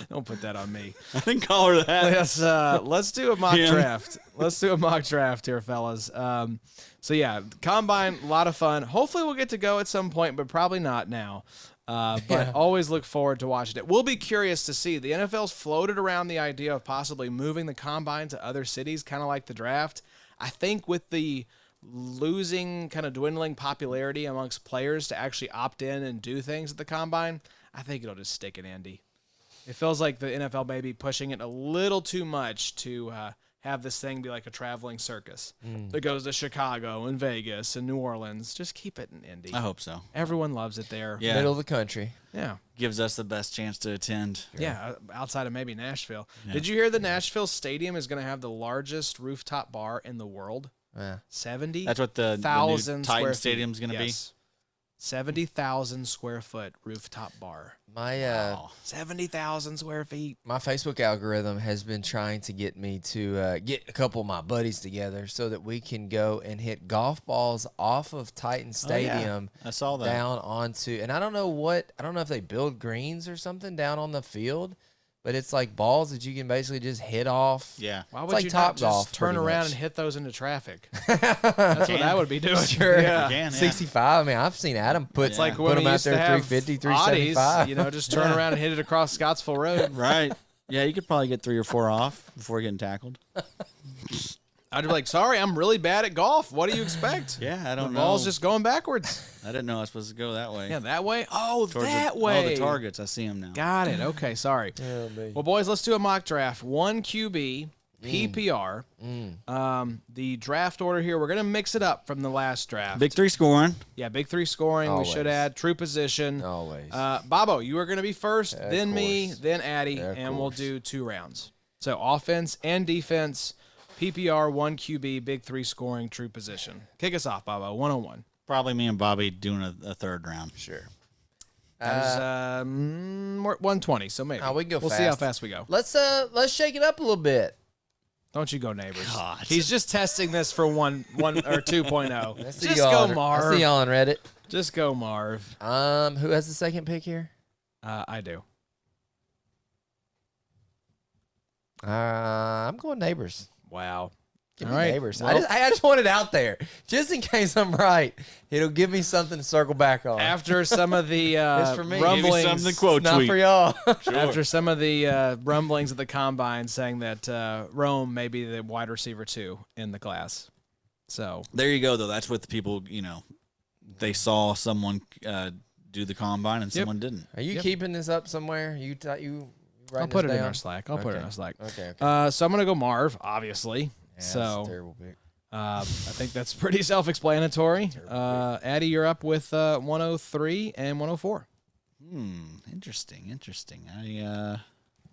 Don't put that on me. I didn't call her that. Let's do a mock Him. draft. Let's do a mock draft here, fellas. So yeah, combine, a lot of fun. Hopefully we'll get to go at some point, but probably not now. But always look forward to watching it. We'll be curious to see. The NFL's floated around the idea of possibly moving the combine to other cities, kind of like the draft. I think with the losing, kind of dwindling popularity amongst players to actually opt in and do things at the combine, I think it'll just stick in Indy. It feels like the NFL may be pushing it a little too much to have this thing be like a traveling circus that goes to Chicago and Vegas and New Orleans. Just keep it in Indy. I hope so. Everyone loves it there. Yeah. Middle of the country. Yeah. Gives us the best chance to attend. Yeah, outside of maybe Nashville. Yeah. Did you hear the Nashville Stadium is going to have the largest rooftop bar in the world? Yeah. 70,000 That's what the new square Titan feet. Stadium's going to be. 70,000 square foot rooftop bar. My 70,000 square feet. my Facebook algorithm has been trying to get me to get a couple of my buddies together so that we can go and hit golf balls off of Titan Stadium I saw that. down onto, and I don't know if they build greens or something down on the field, but it's like balls that you can basically just hit off. Yeah. Why It's would like you Top not Golf, just turn pretty around much. and hit those into traffic? That's what I would be doing. Sure. You Yeah. can, yeah. 65. I mean, I've seen Adam put It's like put when them we out used there to have 350, Audis, 375. you know, just turn around and hit it across Scottsville Road. Right. Yeah, you could probably get 3 or 4 off before getting tackled. I'd be like, sorry, I'm really bad at golf. What do you expect? Yeah, I The don't know. ball's just going backwards. I didn't know I was supposed to go that way. Yeah, that way? Oh, Towards that the, way. Oh, the targets. I see them now. Got it. Okay, sorry. Oh, man. Well, boys, let's do a mock draft. 1 QB, PPR. The draft order here, we're going to mix it up from the last draft. Big 3 scoring. Yeah, big 3 scoring. We should Always. add true position. Always. Babo, you are going to be first, Of then me, course. then Addy, Of and we'll course. do 2 rounds. So offense and defense, PPR, 1 QB, big 3 scoring, true position. Kick us off, Babo, 101. Probably me and Bobby doing a third round. Sure. That is 120, so maybe. we can go We'll fast. see how fast we go. Let's shake it up a little bit. Don't you go, neighbors. God. He's just testing this for 1 or 2.0. I see Just y'all go, on- I Marv. see y'all on Reddit. Just go, Marv. Who has the second pick here? I do. I'm going neighbors. Wow. Give All me right. neighbors. Well- I just want it out there, just in case I'm right. It'll give me something to circle back on. After some of the It's for me. Give me rumblings, something to quote It's not tweet. for y'all. after some of the rumblings at the combine saying that Rome may be the wide receiver 2 in the class. So There you go, though. That's what the people, they saw someone do the combine and someone didn't. Are you Yep. keeping this up somewhere? You writing I'll put this it in down? our Slack. I'll put it in Okay. our Slack. Okay. So I'm gonna go Marv, obviously. Yeah, that's a so terrible pick. I think that's pretty self-explanatory. Addy, you're up with 103 and 104. Interesting. I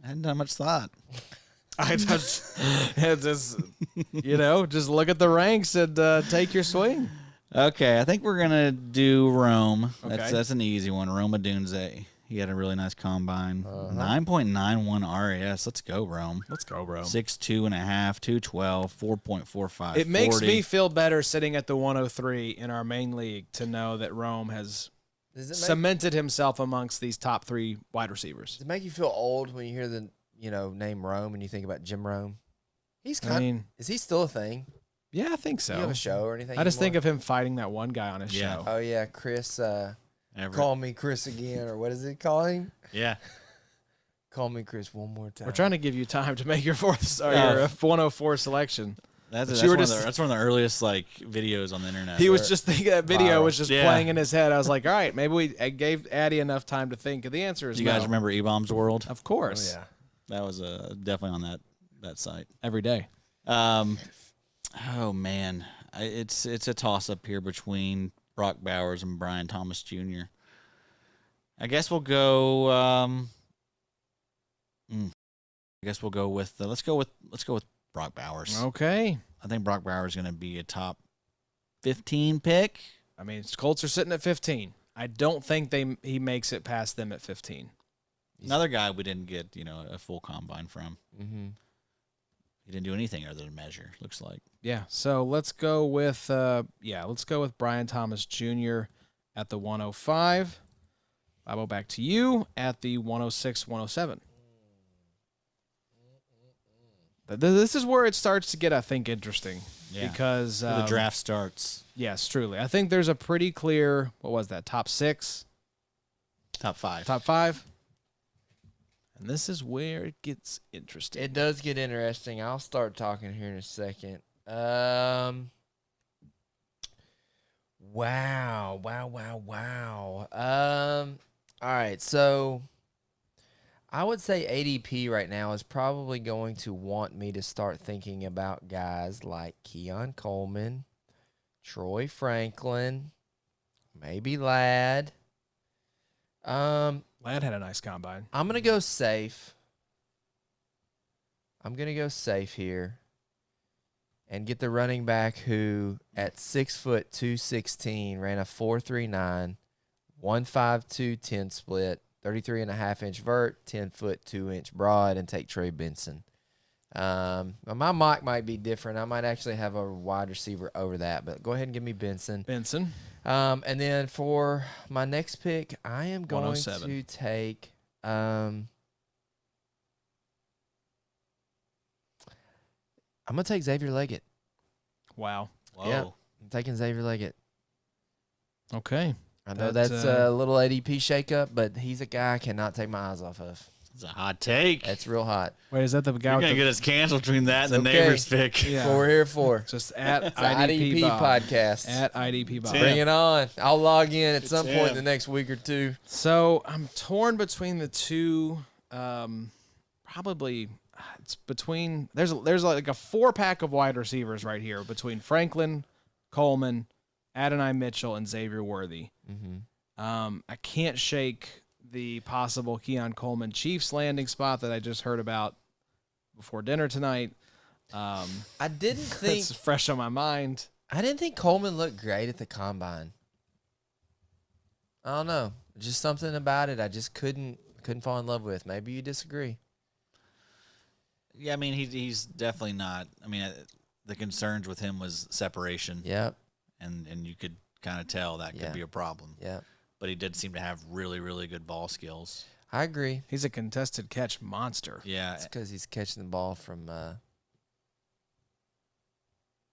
hadn't done much thought. I just, just look at the ranks and take your swing. Okay, I think we're gonna do Rome. Okay. That's an easy one. Rome Odunze. He had a really nice combine. 9.91 RAS. Let's go, Rome. Let's go, bro. 6'2.5", 212, 4.45. It makes 40. me feel better sitting at the 103 in our main league to know that Rome has Does it cemented himself amongst these top 3 wide receivers. does it make you feel old when you hear the name Rome and you think about Jim Rome? He's I kind. mean, Is he still a thing? yeah, I think Do you have so. a show or anything? I just think anymore? of him fighting that one guy on his Yeah. show. Oh yeah, Chris. Everett. Call me Chris again, or what does it call him? Yeah. Call me Chris one more time. We're trying to give you time to make your your 104 selection. That's But you were one of just- the- that's one of the earliest videos on the internet. He was just thinking that video Viral. was just Yeah. playing in his head. I was like, all right, maybe I gave Addy enough time to think. The answer is Do you guys no. remember E-Bomb's World? Of Oh course. yeah. That was definitely on that site. Every day. Oh man, it's a toss up here between Brock Bowers and Brian Thomas Jr. I guess we'll go. I guess we'll go with let's go with Brock Bowers. Okay. I think Brock Bowers is going to be a top 15 pick. I mean, Colts are sitting at 15. I don't think he makes it past them at 15. Another guy we didn't get a full combine from. Mm-hmm. He didn't do anything other than measure. Looks like. Yeah. So let's go with Brian Thomas Jr. at the 105. Bobo, back to you at the 106, 107. This is where it starts to get, I think, interesting. Yeah. Because Where the draft starts. Yes, truly. I think there's a pretty clear, what was that, top 6, Top 5. top 5. And this is where it gets interesting. It does get interesting. I'll start talking here in a second. Wow. All right, so I would say ADP right now is probably going to want me to start thinking about guys like Keon Coleman, Troy Franklin, maybe Ladd. Ladd had a nice combine. I'm going to go safe. I'm going to go safe here and get the running back who at 6 foot 216 ran a 4.39, 1.52 10 split, 33.5-inch vert, 10 foot 2-inch broad, and take Trey Benson. My mock might be different. I might actually have a wide receiver over that, but go ahead and give me Benson. Benson. And then for my next pick, I am going 107. to take I'm gonna take Xavier Leggett. Wow. Whoa. Yeah. I'm taking Xavier Leggett. Okay. I know That, that's a little ADP shakeup, but he's a guy I cannot take my eyes off of. It's a hot take. That's real hot. Wait, is that the guy You're with going to the get us canceled between that and It's the okay. neighbor's pick. Yeah. That's what we're here for. just at It's the IDP, IDP Bob. podcast. At IDP Bob. Bring it on. I'll log in at some point in him. the next week or two. So I'm torn between the two. Probably it's between there's like a 4-pack of wide receivers right here between Franklin, Coleman, Adonai Mitchell, and Xavier Worthy. I can't shake the possible Keon Coleman Chiefs landing spot that I just heard about before dinner tonight. I didn't think It's fresh on my mind. I didn't think Coleman looked great at the combine. I don't know. Just something about it I just couldn't fall in love with. Maybe you disagree. Yeah, I mean, he's definitely not. I mean, the concerns with him was separation. Yep. And you could kind of tell that could Yeah. be a problem. Yeah. But he did seem to have really, really good ball skills. I agree. He's a contested catch monster. Yeah. It's because he's catching the ball from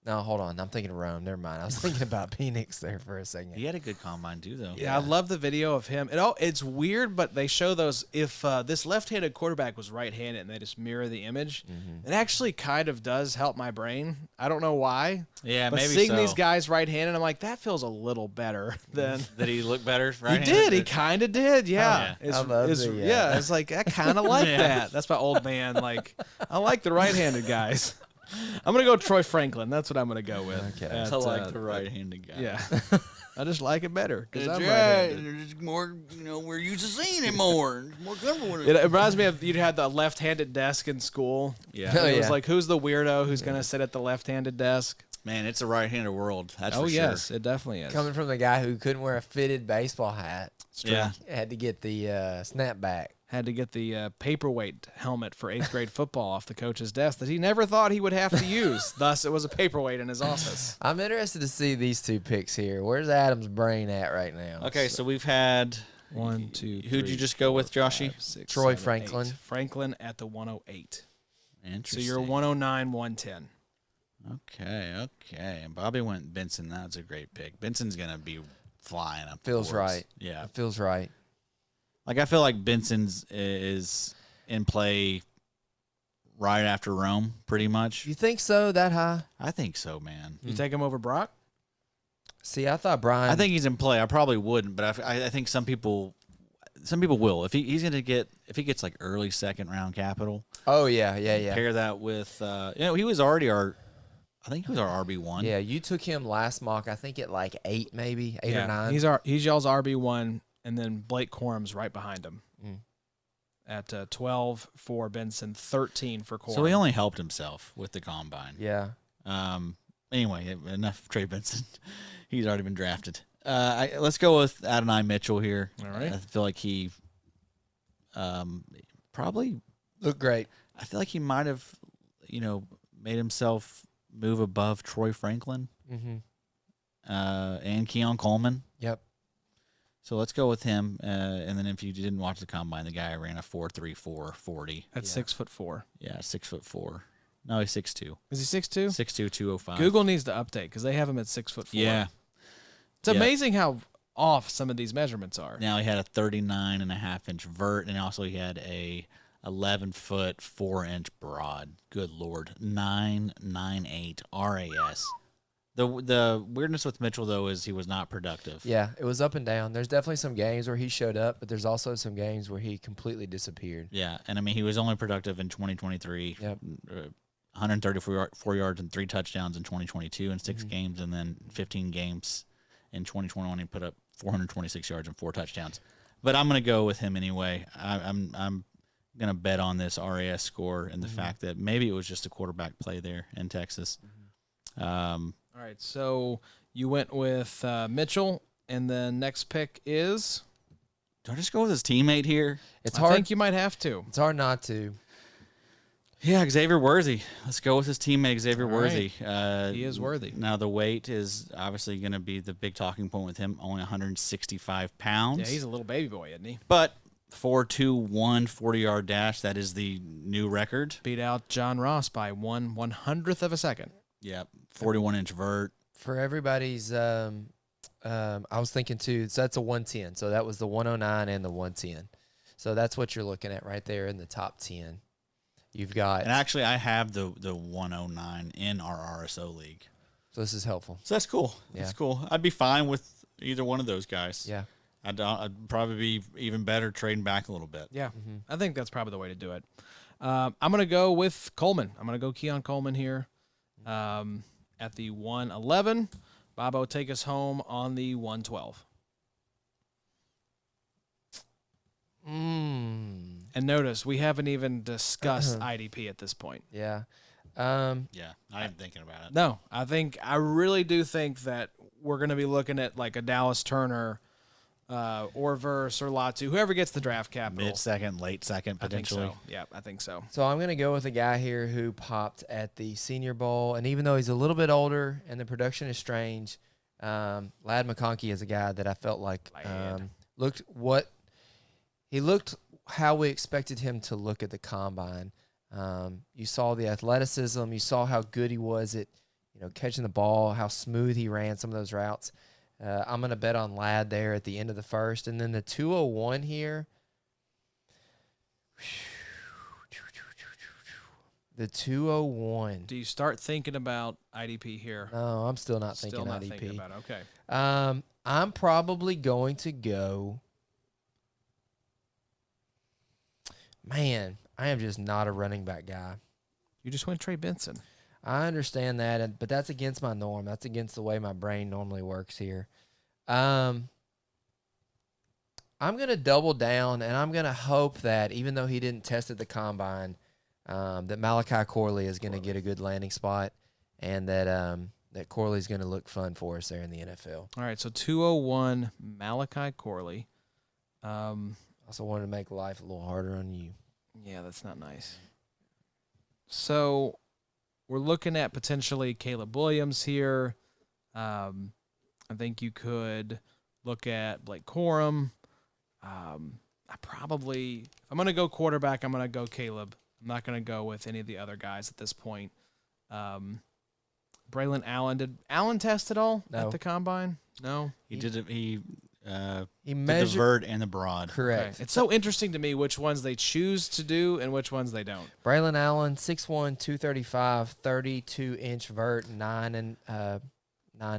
no, hold on. I'm thinking of Rome. Never mind. I was thinking about Phoenix there for a second. He had a good combine, too, though. Yeah, I love the video of him. It's weird, but they show those. If this left-handed quarterback was right-handed and they just mirror the image, it actually kind of does help my brain. I don't know why. Yeah, But maybe seeing so. these guys right-handed, I'm like, that feels a little better than. Did he look better? He Right? did. He kind of did. Yeah. yeah. It's, I love it's, the, yeah. It's like I kind of like Yeah. that. That's my old man. Like I like the right-handed guys. I'm gonna go Troy Franklin. That's what I'm gonna go with. Okay. I like the right-handed guy. Yeah. I just like it better because I'm That's right-handed. There's more, we're used to seeing it more. More comfortable with it. It reminds me of you had the left-handed desk in school. Yeah. Oh, It was yeah. like, who's the weirdo who's gonna sit at the left-handed desk? Man, it's a right-handed world. That's Oh for yes, sure. it definitely is. Coming from the guy who couldn't wear a fitted baseball hat. Yeah. Had to get the snapback. Had to get the paperweight helmet for 8th grade football off the coach's desk that he never thought he would have to use. Thus, it was a paperweight in his office. I'm interested to see these two picks here. Where's Adam's brain at right now? Okay, so we've had 1, 2, Who'd you 3, just go with, 4, Joshy? 5, 6, Troy 7, Franklin. 8. Franklin at the 108. So Interesting. you're 109, 110. Okay. And Bobby went Benson. That's a great pick. Benson's gonna be flying up. the Feels boards. right. Yeah. That feels right. Like I feel like Benson's is in play right after Rome, pretty much. You think so? That high? I think so, man. You take him over Brock? See, I thought Brian. I think he's in play. I probably wouldn't, but I think some people will. If he gets like early second round capital, Oh yeah. pair that with he was already I think he was our RB1. Yeah, you took him last mock. I think at like 8, maybe 8 or 9. He's y'all's RB1, and then Blake Corum's right behind him. At 12 for Benson, 13 for Corum. So he only helped himself with the combine. Yeah. Anyway, enough of Trey Benson. He's already been drafted. Let's go with Adonai Mitchell here. All right. I feel like he probably Look great. I feel like he might have, made himself move above Troy Franklin and Keon Coleman. Yep. So let's go with him. And then if you didn't watch the combine, the guy ran a 4.34 40. at 6'4". Yeah, 6'4". No, he's 6'2". Is he 6'2"? 6'2", 205. Google needs to update because they have him at 6'4". Yeah. It's amazing how off some of these measurements are. Now he had a 39.5-inch vert, and also he had a 11-foot 4-inch broad. Good Lord, 9.98 RAS. The weirdness with Mitchell though is he was not productive. Yeah, it was up and down. There's definitely some games where he showed up, but there's also some games where he completely disappeared. Yeah, and I mean he was only productive in 2023. Yep. 134 yards and 3 touchdowns in 2022 in 6 games, and then 15 games in 2021 he put up 426 yards and 4 touchdowns. But I'm going to go with him anyway. I'm going to bet on this RAS score and the fact that maybe it was just a quarterback play there in Texas. All right, so you went with Mitchell, and then next pick is. Do I just go with his teammate here? It's I hard. think you might have to. It's hard not to. Yeah, Xavier Worthy. Let's go with his teammate, Xavier All Worthy. He is worthy. Now, the weight is obviously going to be the big talking point with him, only 165 pounds. Yeah, he's a little baby boy, isn't he? But 4.21 40-yard dash. That is the new record. Beat out John Ross by 1/100th of a second. Yep, 41-inch vert. For everybody's, I was thinking too. So that's a 110. So that was the 109 and the 110. So that's what you're looking at right there in the top 10. You've got. And actually, I have the 109 in our RSO league. So this is helpful. So that's cool. Yeah. That's cool. I'd be fine with either one of those guys. Yeah. I'd probably be even better trading back a little bit. Yeah, I think that's probably the way to do it. I'm going to go with Coleman. I'm going to go Keon Coleman here at the 111. Bobo, take us home on the 112. And notice, we haven't even discussed IDP at this point. Yeah. Yeah, I am thinking about it. No, I really do think that we're going to be looking at like a Dallas Turner or Verse or Latu, whoever gets the draft capital. Mid-second, late second, potentially. I think so. Yeah, I think so. So I'm going to go with a guy here who popped at the Senior Bowl, and even though he's a little bit older and the production is strange, Lad McConkey is a guy that I felt like looked how we expected him to look at the combine. You saw the athleticism, you saw how good he was at catching the ball, how smooth he ran some of those routes. I'm going to bet on Ladd there at the end of the first. And then the 201 here. The 201. Do you start thinking about IDP here? No, I'm still not thinking Still not IDP. thinking about it. Okay. I'm probably going to go. Man, I am just not a running back guy. You just went Trey Benson. I understand that, but that's against my norm. That's against the way my brain normally works here. I'm going to double down, and I'm going to hope that even though he didn't test at the combine, that Malachi Corley is going to get a good landing spot, and that Corley's going to look fun for us there in the NFL. All right, so 201 Malachi Corley. Also wanted to make life a little harder on you. Yeah, that's not nice. So we're looking at potentially Caleb Williams here. I think you could look at Blake Corum. If I'm going to go quarterback, I'm going to go Caleb. I'm not going to go with any of the other guys at this point. Braylon Allen. Did Allen test at all at the combine? No. He did it. He measured the vert and the broad. Correct. Okay. It's so interesting to me which ones they choose to do and which ones they don't. Braylon Allen, 6'1", 235, 32-inch vert, 9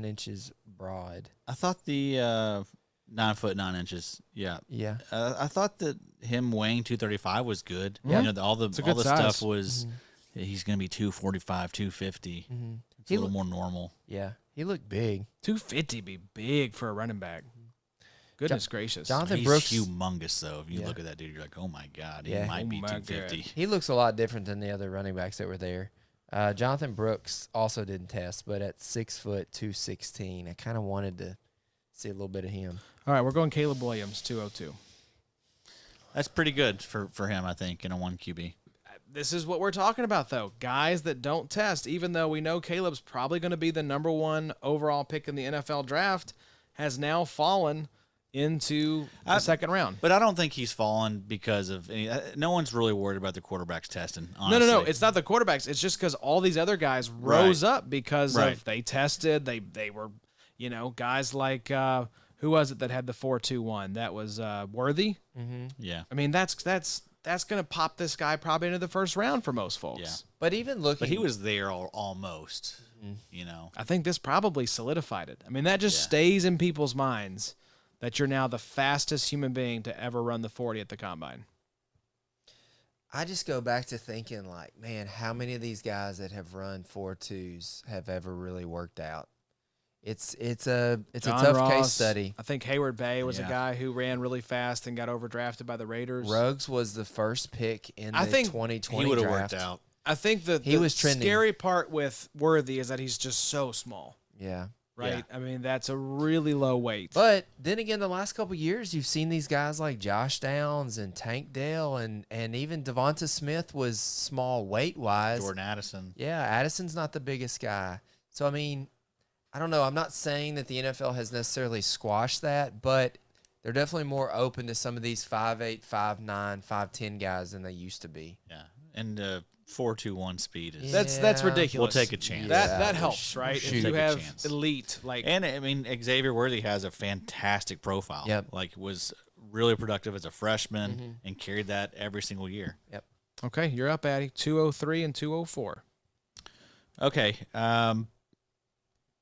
inches broad. I thought the 9 foot 9 inches. Yeah. Yeah. I thought that him weighing 235 was good. Yeah. All the a good stuff size. was he's going to be 245, 250. Mm-hmm. It's a little more normal. Yeah. He looked big. 250 be big for a running back. Goodness gracious. Jonathan He's Brooks, humongous, though. If you Yeah. look at that dude, you're like, oh, my God. He Yeah. might be Oh, my 250. he looks a lot different than the other running backs that were there. Jonathan Brooks also didn't test, but at 6 foot 216, I kind of wanted to see a little bit of him. All right, we're going Caleb Williams, 202. That's pretty good for him, I think, in a 1 QB. This is what we're talking about, though. Guys that don't test, even though we know Caleb's probably going to be the number 1 overall pick in the NFL draft, has now fallen into the second round. But I don't think he's fallen because of any. No one's really worried about the quarterbacks testing. Honestly. No. It's not the quarterbacks. It's just because all these other guys rose up because Right. of they tested. They were, guys like who was it that had the 4.21? That was Worthy. Mm-hmm. Yeah. I mean, that's going to pop this guy probably into the first round for most folks. Yeah. But even looking, But he was there almost. I think this probably solidified it. I mean, that just stays in people's minds that you're now the fastest human being to ever run the 40 at the combine. I just go back to thinking, like, man, how many of these guys that have run 4.2s have ever really worked out? It's a John tough Ross, case study. I think Hayward Bay was a Yeah. guy who ran really fast and got overdrafted by the Raiders. Ruggs was the first pick in I the think 2020 He would have draft. worked out. I think He was trending. scary part with Worthy is that he's just so small, Yeah. right? I mean, that's a really low weight. But then again, the last couple of years, you've seen these guys like Josh Downs and Tank Dell, and even Devonta Smith was small weight-wise. Jordan Addison. Yeah, Addison's not the biggest guy. So, I mean, I don't know. I'm not saying that the NFL has necessarily squashed that, but They're definitely more open to some of these 5'8", 5'9", 5'10" guys than they used to be. Yeah, and 4.21 speed is. Yeah. That's ridiculous. We'll take a chance. That we'll helps, right? shoot. If Take you a have chance. elite, like And I mean, Xavier Worthy has a fantastic profile. Yep. Like was really productive as a freshman Mm-hmm. and carried that every single year. Yep. okay, you're up, Addy. 203 and 204. Okay.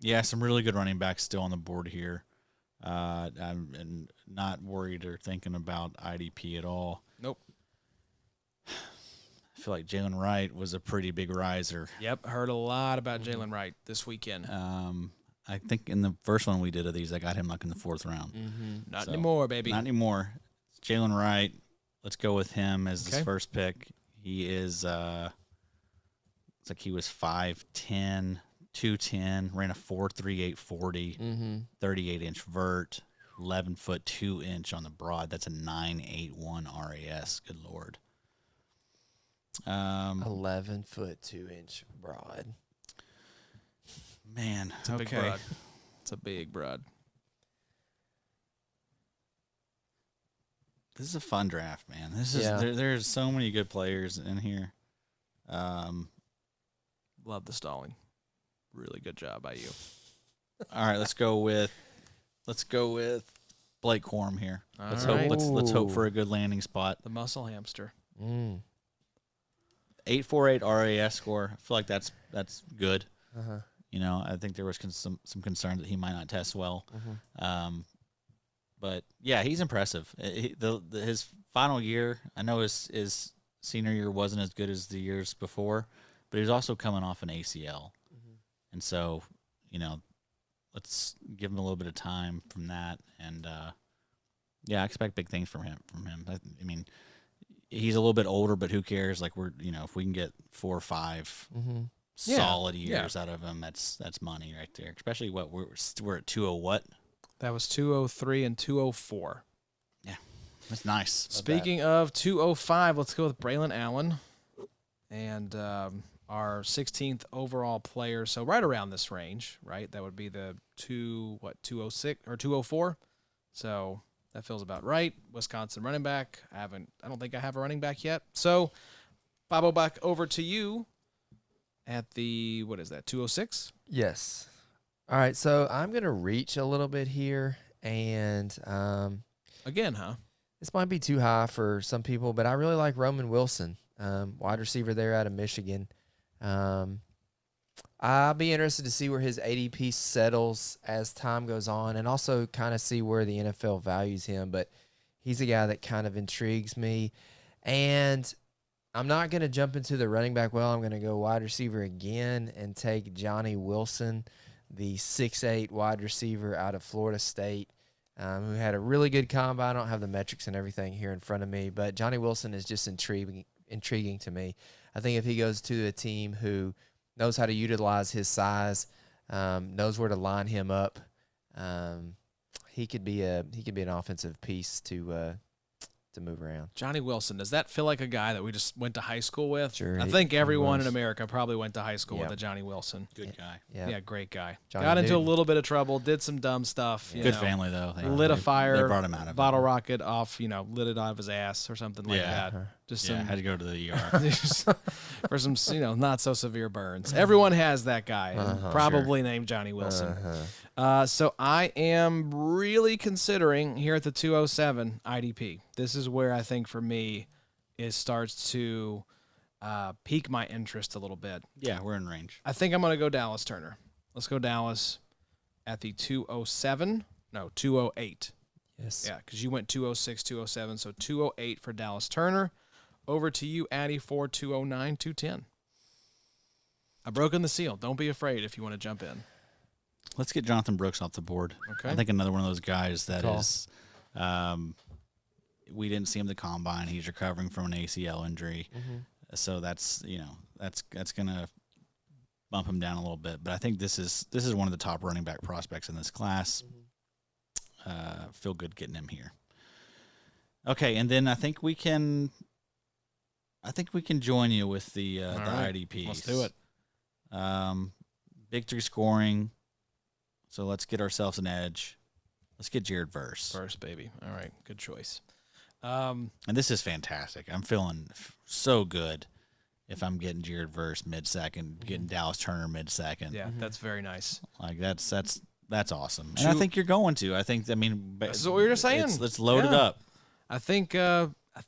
Yeah, some really good running backs still on the board here. I'm not worried or thinking about IDP at all. Nope. I feel like Jalen Wright was a pretty big riser. Yep, heard a lot about Jalen Wright this weekend. I think in the first one we did of these, I got him like in the 4th round. Not So, anymore, baby. Not anymore. It's Jalen Wright. Let's go with him as Okay. his first pick. He is, it's like he was 5'10", 210, ran a 4.38 40, 38-inch vert, 11 foot 2 inch on the broad. That's a 9.81 RAS. Good Lord. 11 foot 2 inch broad. Man, It's a big okay. broad. It's a big broad. This is a fun draft, man. This Yeah. is there's so many good players in here. Love the stalling. Really good job by you. All right, let's go with Blake Corum here. All Let's right. hope let's hope Ooh. for a good landing spot. The muscle hamster. 8.48 RAS score. I feel like that's good. Uh-huh. You know, I think there was some concern that he might not test well. But yeah, he's impressive. His final year, I know his senior year wasn't as good as the years before, but he was also coming off an ACL, and so you know, let's give him a little bit of time from that. And yeah, I expect big things from him. I mean, he's a little bit older, but who cares? Like if we can get 4 or 5 solid years out of him, that's money right there. Especially what we're at 2.0 what. That was 203 and 204. Yeah, that's nice. Speaking of 205, let's go with Braylon Allen. And our 16th overall player. So right around this range, right? That would be the 206 or 204. So that feels about right. Wisconsin running back. I don't think I have a running back yet. So Bobo, back over to you at the, what is that, 206? Yes. All right, so I'm going to reach a little bit here, and Again, huh? this might be too high for some people, but I really like Roman Wilson, wide receiver there out of Michigan. I'll be interested to see where his ADP settles as time goes on, and also kind of see where the NFL values him, but he's a guy that kind of intrigues me. And I'm not going to jump into the running back well. I'm going to go wide receiver again and take Johnny Wilson, the 6'8" wide receiver out of Florida State, who had a really good combine. I don't have the metrics and everything here in front of me, but Johnny Wilson is just intriguing to me. I think if he goes to a team who knows how to utilize his size, knows where to line him up, he could be an offensive piece to move around. Johnny Wilson, does that feel like a guy that we just went to high school with? Sure, I he think everyone in was. America probably went to high school with Yep. a Johnny Wilson. Good guy. Yeah, great guy. Johnny Got into a Newton. little bit of trouble, did some dumb stuff. you Good know, family though. Lit a fire, They brought him out of bottle it. rocket off, lit it out of his ass or something like Yeah. that. Just Yeah, some had to go to the ER. for some, not so severe burns. Everyone has that guy, and probably named Johnny Wilson. So I am really considering here at the 207 IDP. This is where I think for me it starts to pique my interest a little bit. Yeah, we're in range. I think I'm going to go Dallas Turner. Let's go Dallas at the 207. No, 208. Yes. Yeah, because you went 206, 207. So 208 for Dallas Turner. Over to you, Addy, for 209, 210. I've broken the seal. Don't be afraid if you want to jump in. Let's get Jonathan Brooks off the board. Okay. I think another one of those guys that Call. is. We didn't see him at the combine. He's recovering from an ACL injury, so that's gonna bump him down a little bit. But I think this is one of the top running back prospects in this class. Feel good getting him here. Okay, and then I think we can join you with the right. IDPs. Let's do it. Big three scoring. So let's get ourselves an edge. Let's get Jared Verse. Verse, baby. All right, good choice. And this is fantastic. I'm feeling so good if I'm getting Jared Verse mid-second, getting Dallas Turner mid-second. Yeah, that's very nice. Like that's awesome. And I think you're going to. This is what we were just saying. Let's load it Yeah. up. I think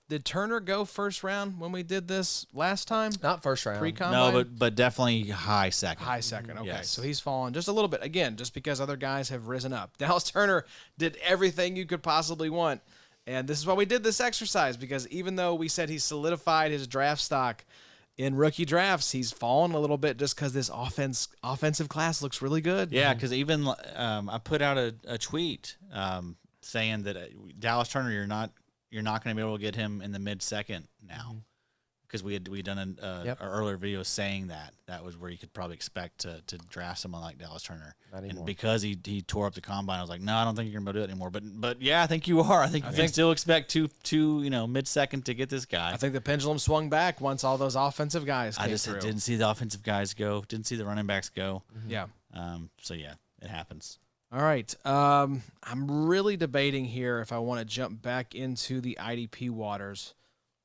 did Turner go first round when we did this last time? Not first round. Pre-combine? No, but definitely high second. High second. Okay, Yes. so he's fallen just a little bit again, just because other guys have risen up. Dallas Turner did everything you could possibly want, and this is why we did this exercise, because even though we said he solidified his draft stock in rookie drafts, he's fallen a little bit just because this offensive class looks really good. Yeah, because even I put out a tweet saying that Dallas Turner, you're not going to be able to get him in the mid-second now, because we done an earlier video saying that was where you could probably expect to draft someone like Dallas Turner. Not anymore. And because he tore up the combine, I was like, no, I don't think you're going to be able to do it anymore. But yeah, I think you are. I think you can still expect two mid-second to get this guy. I think the pendulum swung back once all those offensive guys came I just through. didn't see the offensive guys go, didn't see the running backs go. Yeah. So yeah, it happens. All right. I'm really debating here if I want to jump back into the IDP waters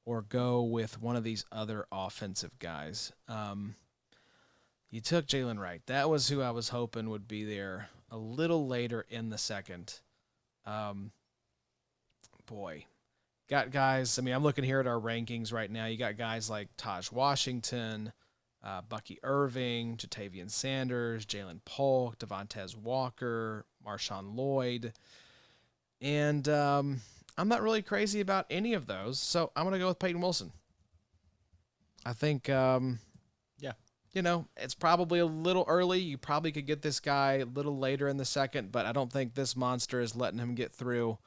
or go with one of these other offensive guys. You took Jalen Wright. That was who I was hoping would be there a little later in the second. Boy. Got guys, I'm looking here at our rankings right now. You got guys like Taj Washington, Bucky Irving, Jatavian Sanders, Jalen Polk, Devontae Walker, Marshawn Lloyd. And I'm not really crazy about any of those, so I'm going to go with Peyton Wilson. I think, it's probably a little early. You probably could get this guy a little later in the second, but I don't think this monster is letting him get through.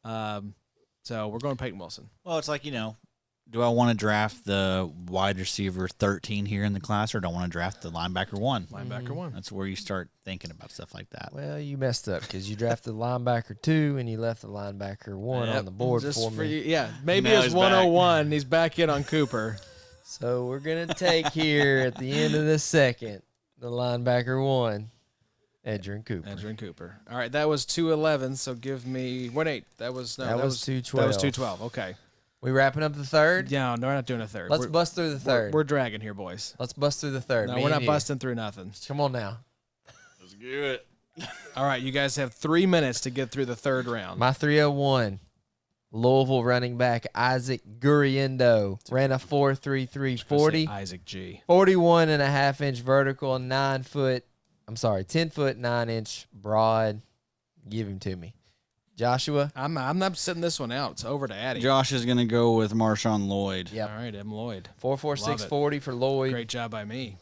So we're going Peyton Wilson. Well, it's like, do I want to draft the wide receiver 13 here in the class, or do I want to draft the linebacker 1? Linebacker 1. That's where you start thinking about stuff like that. Well, you messed up because you drafted linebacker 2 and you left the linebacker 1 on the board Just for me. Yeah, maybe Now it's he's 101. He's back in on Cooper. So we're going to take here at the end of the second the linebacker 1, Edgerrin Cooper. All right, that was 211, so give me 1-8. That was 212. That was 212. Okay. We wrapping up the third? Yeah, no, we're not doing a third. Let's bust through the third. We're dragging here, boys. Let's bust through the third. No, Me we're and not you. busting through nothing. Come on now. Let's do it. All right, you guys have 3 minutes to get through the third round. My 301, Louisville running back Isaac Guriendo ran a 4.33 40, Isaac G. 41.5-inch vertical, 10 foot 9 inch broad. Give him to me. Joshua. I'm not sitting this one out. It's over to Addy. Josh is going to go with Marshawn Lloyd. Yep. All right, M. Lloyd. 4.46 40 for Lloyd. Great job by me.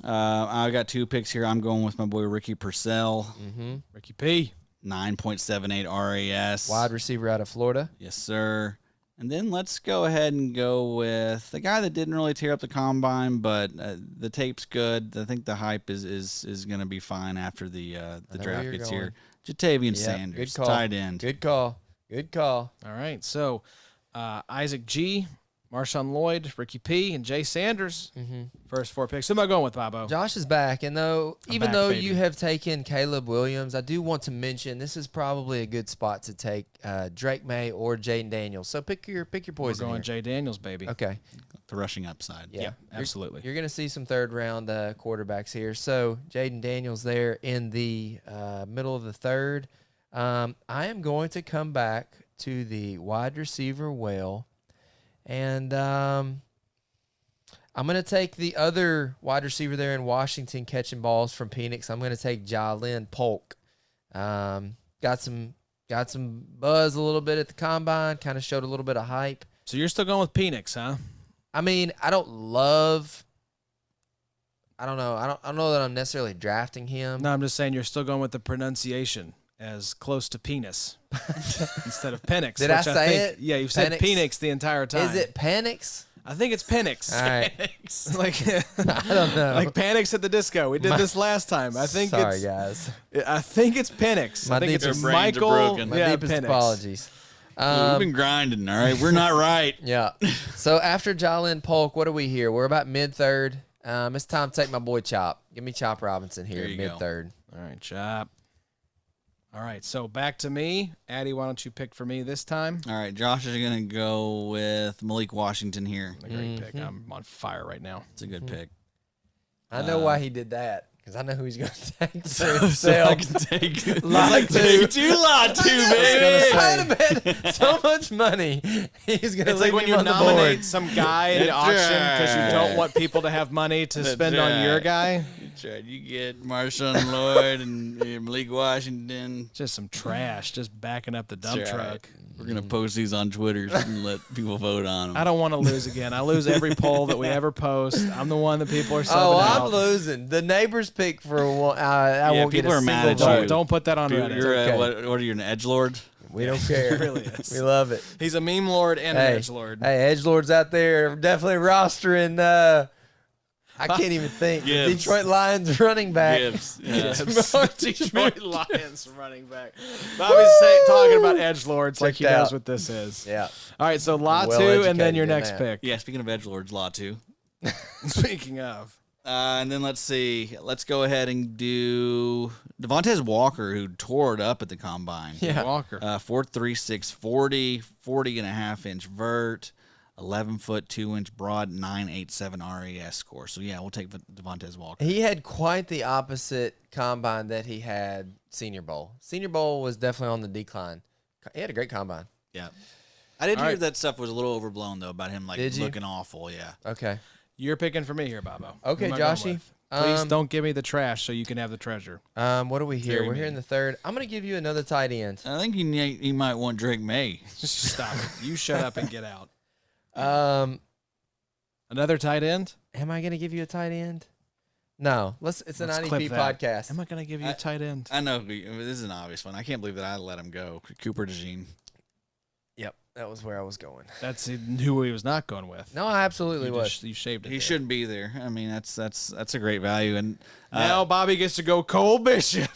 I got 2 picks here. I'm going with my boy Ricky Purcell. Mm-hmm. Ricky P. 9.78 RAS. Wide receiver out of Florida. Yes, sir. And then let's go ahead and go with the guy that didn't really tear up the combine, but the tape's good. I think the hype is going to be fine after the draft gets here. Jatavian Sanders, good call. tight end. Good call. All right, so Isaac G., Marshawn Lloyd, Ricky P., and Jay Sanders. First 4 picks. Who am I going with, Bobo? Josh is back, and even back, though baby. you have taken Caleb Williams, I do want to mention this is probably a good spot to take Drake May or Jaden Daniels. So pick your We're poison. going here. Jay Daniels, baby. Okay. The rushing upside. Yeah, absolutely. You're going to see some third round quarterbacks here. So Jaden Daniels there in the middle of the third. I am going to come back to the wide receiver well, and I'm going to take the other wide receiver there in Washington catching balls from Phoenix. I'm going to take Jalen Polk. Got some buzz a little bit at the combine, kind of showed a little bit of hype. So you're still going with Penix, huh? I mean, I don't know that I'm necessarily drafting him. No, I'm just saying you're still going with the pronunciation as close to penis instead of Penix. Did I which say think, it? Yeah, you've said Penix? Penix the entire time. Is it Panix? I think it's Penix. All right. like I don't know. like Panix at the disco. We did this last time. I think Sorry, it's guys. I think it's Penix. My I think deepest- it's Their brains are Michael. broken. My Yeah, deepest Penix. apologies. We've been grinding, all right? We're not right. Yeah. So after Jalen Polk, what are we here? We're about mid-third. It's time to take my boy Chop. Give me Chop Robinson here, There you go. mid-third. All right, Chop. All right, so back to me. Addie, why don't you pick for me this time? All right, Josh is going to go with Malik Washington here. A great pick. I'm on fire right now. It's a good pick. I know why he did that because I know who he's going to take for So I himself. can take Lot two. lot two, I baby. had to bet so much money. He's going to It's like leave when him you on the nominate board. some guy in the That's auction because you right. don't want people to have money to That's spend on your right. guy. That's right. You get Marshawn Lloyd and Malik Washington. Just some trash, just backing up the dump That's right. truck. We're going to post these on Twitter and let people vote on them. I don't want to lose again. I lose every poll that we ever post. I'm the one that people are subbing Oh, out. I'm losing. The neighbors pick for one. I won't get a people are mad single at you. vote. Don't put that on Reddit. You're okay. what are you, an edgelord? We don't care. It really is. We love it. He's a meme lord and Hey, an edge lord. Hey, edgelords out there definitely rostering. I can't even think. The Gibbs. Detroit Lions running back. Gibbs. Yeah. Detroit Lions running back. Bobby's talking about edge lords like he Checked knows out. what this is. Yeah. All right, so Lot 2 and Well-educated then your in next that. pick. Yeah, speaking of edgelords, lot two. Speaking of. And then let's see. Let's go ahead and do Devontae Walker, who tore it up at the combine. Yeah. Walker. 4.36 40, 40.5 inch vert, 11 foot 2 inch broad, 987 RAS score. So yeah, we'll take Devontae Walker. He had quite the opposite combine that he had Senior Bowl. Senior Bowl was definitely on the decline. He had a great combine. Yeah. I did All hear right. that stuff was a little overblown though about him like Did you? looking awful. Yeah. Okay. You're picking for me here, Bobo. Okay, Who am I going Joshy. with? Please Um, don't give me the trash so you can have the treasure. What are we here? Very We're here in mean. the third. I'm going to give you another tight end. I think he might want Drake May. Just stop it. You shut up and get out. Um, Another tight end? am I going to give you a tight end? No. It's an Let's IDP clip that. podcast. Am I going to give you a tight end? I know this is an obvious one. I can't believe that I let him go. Cooper DeJean. Yep. That was where I was going. That's who he was not going with. No, I absolutely you, was. you shaved it. He there. shouldn't be there. I mean, that's a great value. And Now Bobby gets to go Cole Bishop.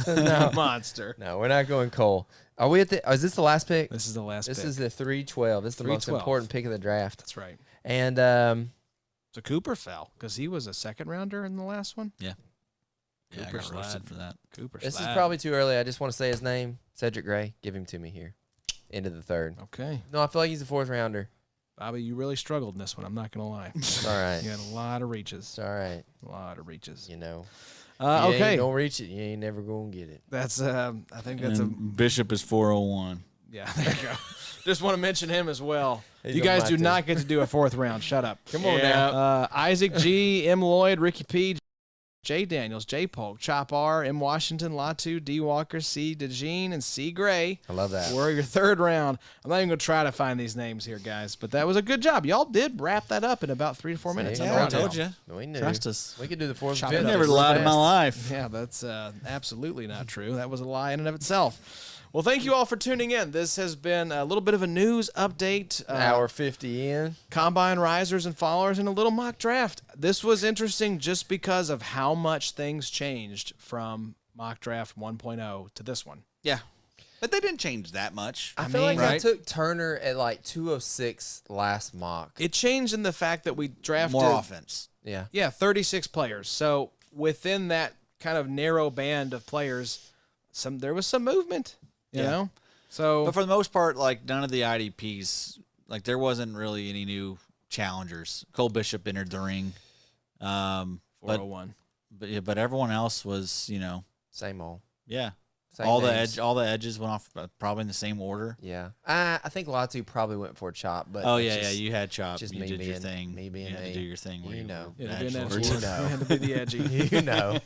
No. Monster. No, we're not going Cole. Are we at the? Is this the last pick? This is the last This pick. is the 312. This is the most 312. important pick of the draft. That's right. And So Cooper fell because he was a second rounder in the last one. yeah, I Cooper got roasted slide. for that. Cooper this is slide. probably too early. I just want to say his name, Cedric Gray. Give him to me here. Into the third. Okay. No, I feel like he's a fourth rounder. Bobby, you really struggled in this one. I'm not going to lie. It's all right. You had a lot of reaches. It's all right. A lot of reaches. You know. You Okay. don't reach it. You ain't never going to get it. That's, I think that's And Bishop is 401. yeah, there you go. Just want to mention him as well. He's You on guys my do team. not get to do a fourth round. Shut up. Come on Yeah. now. Isaac G, M. Lloyd, Ricky P, J. Daniels, J. Polk, Chop R, M. Washington, Latu, D. Walker, C. DeJean, and C. Gray I love that. were your third round. I'm not even going to try to find these names here, guys, but that was a good job. Y'all did wrap that up in about 3 to 4 minutes. See? I'm Yeah, I around told now. you. We knew. Trust us. We could do the fourth Chop and it fifth. up. Never so lied in my fast. life. Yeah, that's absolutely not true. That was a lie in and of itself. Well, thank you all for tuning in. This has been a little bit of a news update. Hour 50 in. Combine risers and followers and a little mock draft. This was interesting just because of how much things changed from mock draft 1.0 to this one. Yeah. But they didn't change that much. I feel like I right? took Turner at like 206 last mock. It changed in the fact that we drafted More offense. Yeah. 36 players. So within that kind of narrow band of players, there was some movement, you Yeah. know? So But for the most part, like none of the IDPs, like there wasn't really any new challengers. Cole Bishop entered the ring. But 401. but everyone else was, Same old. yeah. Same all names. the edges went off probably in the same order. Yeah. I think Latu probably went for Chop, but Oh it's yeah, just- you had Chop. just You me did your being- thing. me being you had me. to do your thing. where You you know. were Yeah, to be an edgelord. edge lord. You know. You had to be the edgy. You know.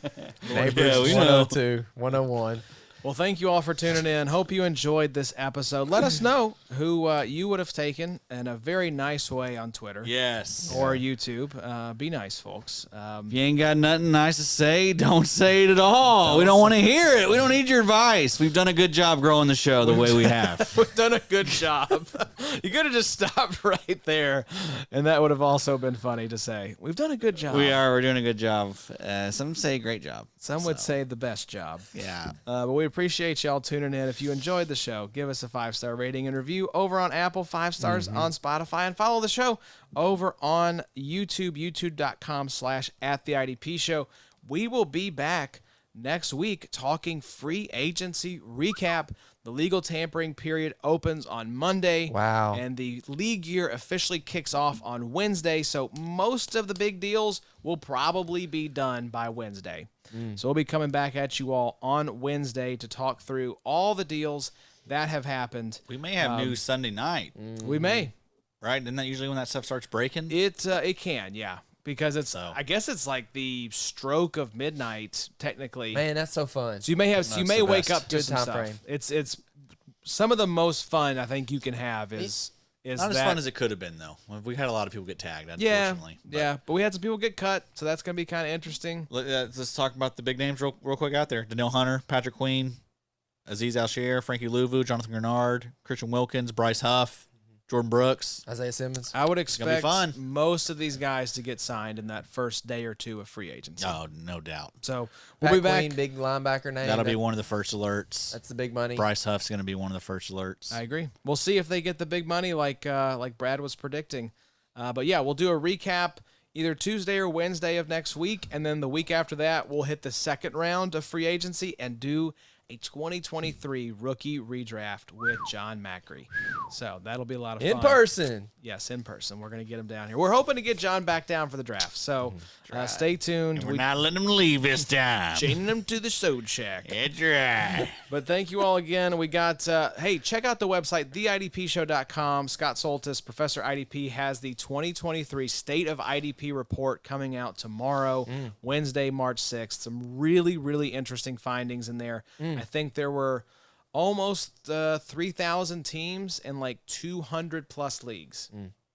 Yeah, Neighbors we know. 102, 101. Well, thank you all for tuning in. Hope you enjoyed this episode. Let us know who you would have taken in a very nice way on Twitter Yes. or YouTube. Be nice, folks. If you ain't got nothing nice to say, don't say it at all. We don't want to hear it. We don't need your advice. We've done a good job growing the show the way we have. We've done a good job. You could have just stopped right there, and that would have also been funny to say. We've done a good job. We're doing a good job. Some say great job. Some would say the best job. Yeah. But we appreciate y'all tuning in. If you enjoyed the show, give us a 5-star rating and review over on Apple, 5 stars on Spotify, and follow the show over on YouTube, youtube.com/@theIDP show. We will be back next week talking free agency recap. The legal tampering period opens on Monday. Wow. And the league year officially kicks off on Wednesday. So most of the big deals will probably be done by Wednesday. So we'll be coming back at you all on Wednesday to talk through all the deals that have happened. We may have news Sunday night, We may. right? Isn't that usually when that stuff starts breaking? It can, yeah. Because it's, I guess it's like the stroke of midnight, technically. Man, that's so fun. So you may have, you may the wake best. up to Good some time stuff. frame. It's some of the most fun I think you can have is Not as that, fun as it could have been, though. We had a lot of people get tagged, yeah, unfortunately. yeah. But we had some people get cut, so that's gonna be kind of interesting. Let's talk about the big names real quick out there. Danielle Hunter, Patrick Queen, Aziz Al-Share, Frankie Louvu, Jonathan Grenard, Christian Wilkins, Bryce Huff, Jordan Brooks. Isaiah Simmons. I would gonna be expect fun. most of these guys to get signed in that first day or two of free agency. Oh, no doubt. So we'll Pat be back. Queen, big linebacker name. That'll be one of the first alerts. That's the big money. Bryce Huff's going to be one of the first alerts. I agree. We'll see if they get the big money like Brad was predicting. But yeah, we'll do a recap either Tuesday or Wednesday of next week, and then the week after that, we'll hit the second round of free agency and do a 2023 rookie redraft with John Macri. So that'll be a lot of fun. In person. Yes, in person. We're going to get him down here. We're hoping to get John back down for the draft. So stay tuned. We're not letting them leave this time. chaining him to the Sode Shack. That's right. But thank you all again. We got, hey, check out the website, theidpshow.com. Scott Soltis, Professor IDP, has the 2023 State of IDP report coming out tomorrow, Wednesday, March 6th. Some really, really interesting findings in there. I think there were almost 3,000 teams in like 200 plus leagues.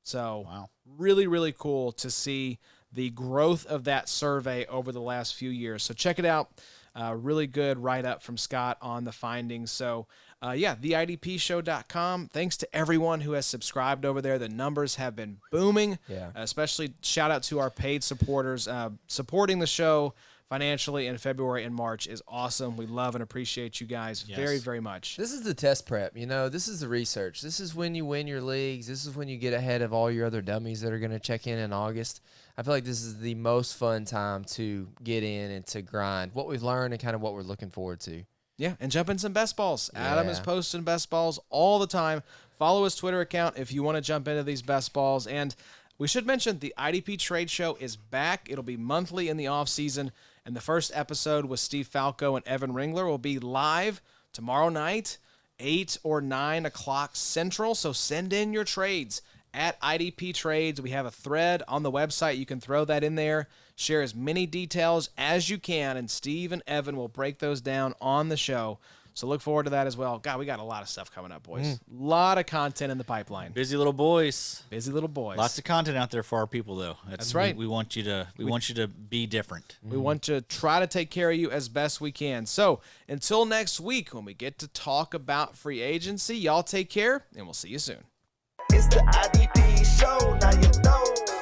So Wow. really, really cool to see the growth of that survey over the last few years. So check it out. Really good write-up from Scott on the findings. So, yeah, theidpshow.com. Thanks to everyone who has subscribed over there. The numbers have been booming. Yeah. Especially shout out to our paid supporters. Supporting the show financially in February and March is awesome. We love and appreciate you guys very, very much. This is the test prep. You know, this is the research. This is when you win your leagues. This is when you get ahead of all your other dummies that are going to check in August. I feel like this is the most fun time to get in and to grind what we've learned and kind of what we're looking forward to. Yeah, and jump in some best balls. Adam is Yeah. posting best balls all the time. Follow his Twitter account if you want to jump into these best balls. And we should mention the IDP Trade Show is back. It'll be monthly in the offseason. And the first episode with Steve Falco and Evan Ringler will be live tomorrow night, 8 or 9 o'clock Central. So send in your trades at IDP Trades. We have a thread on the website. You can throw that in there. Share as many details as you can, and Steve and Evan will break those down on the show. So look forward to that as well. God, we got a lot of stuff coming up, boys. A lot of content in the pipeline. Busy little boys. Busy little boys. Lots of content out there for our people, though. That's right. We want you to be different. We want to try to take care of you as best we can. So until next week, when we get to talk about free agency, y'all take care, and we'll see you soon. It's the IDP show, now you know.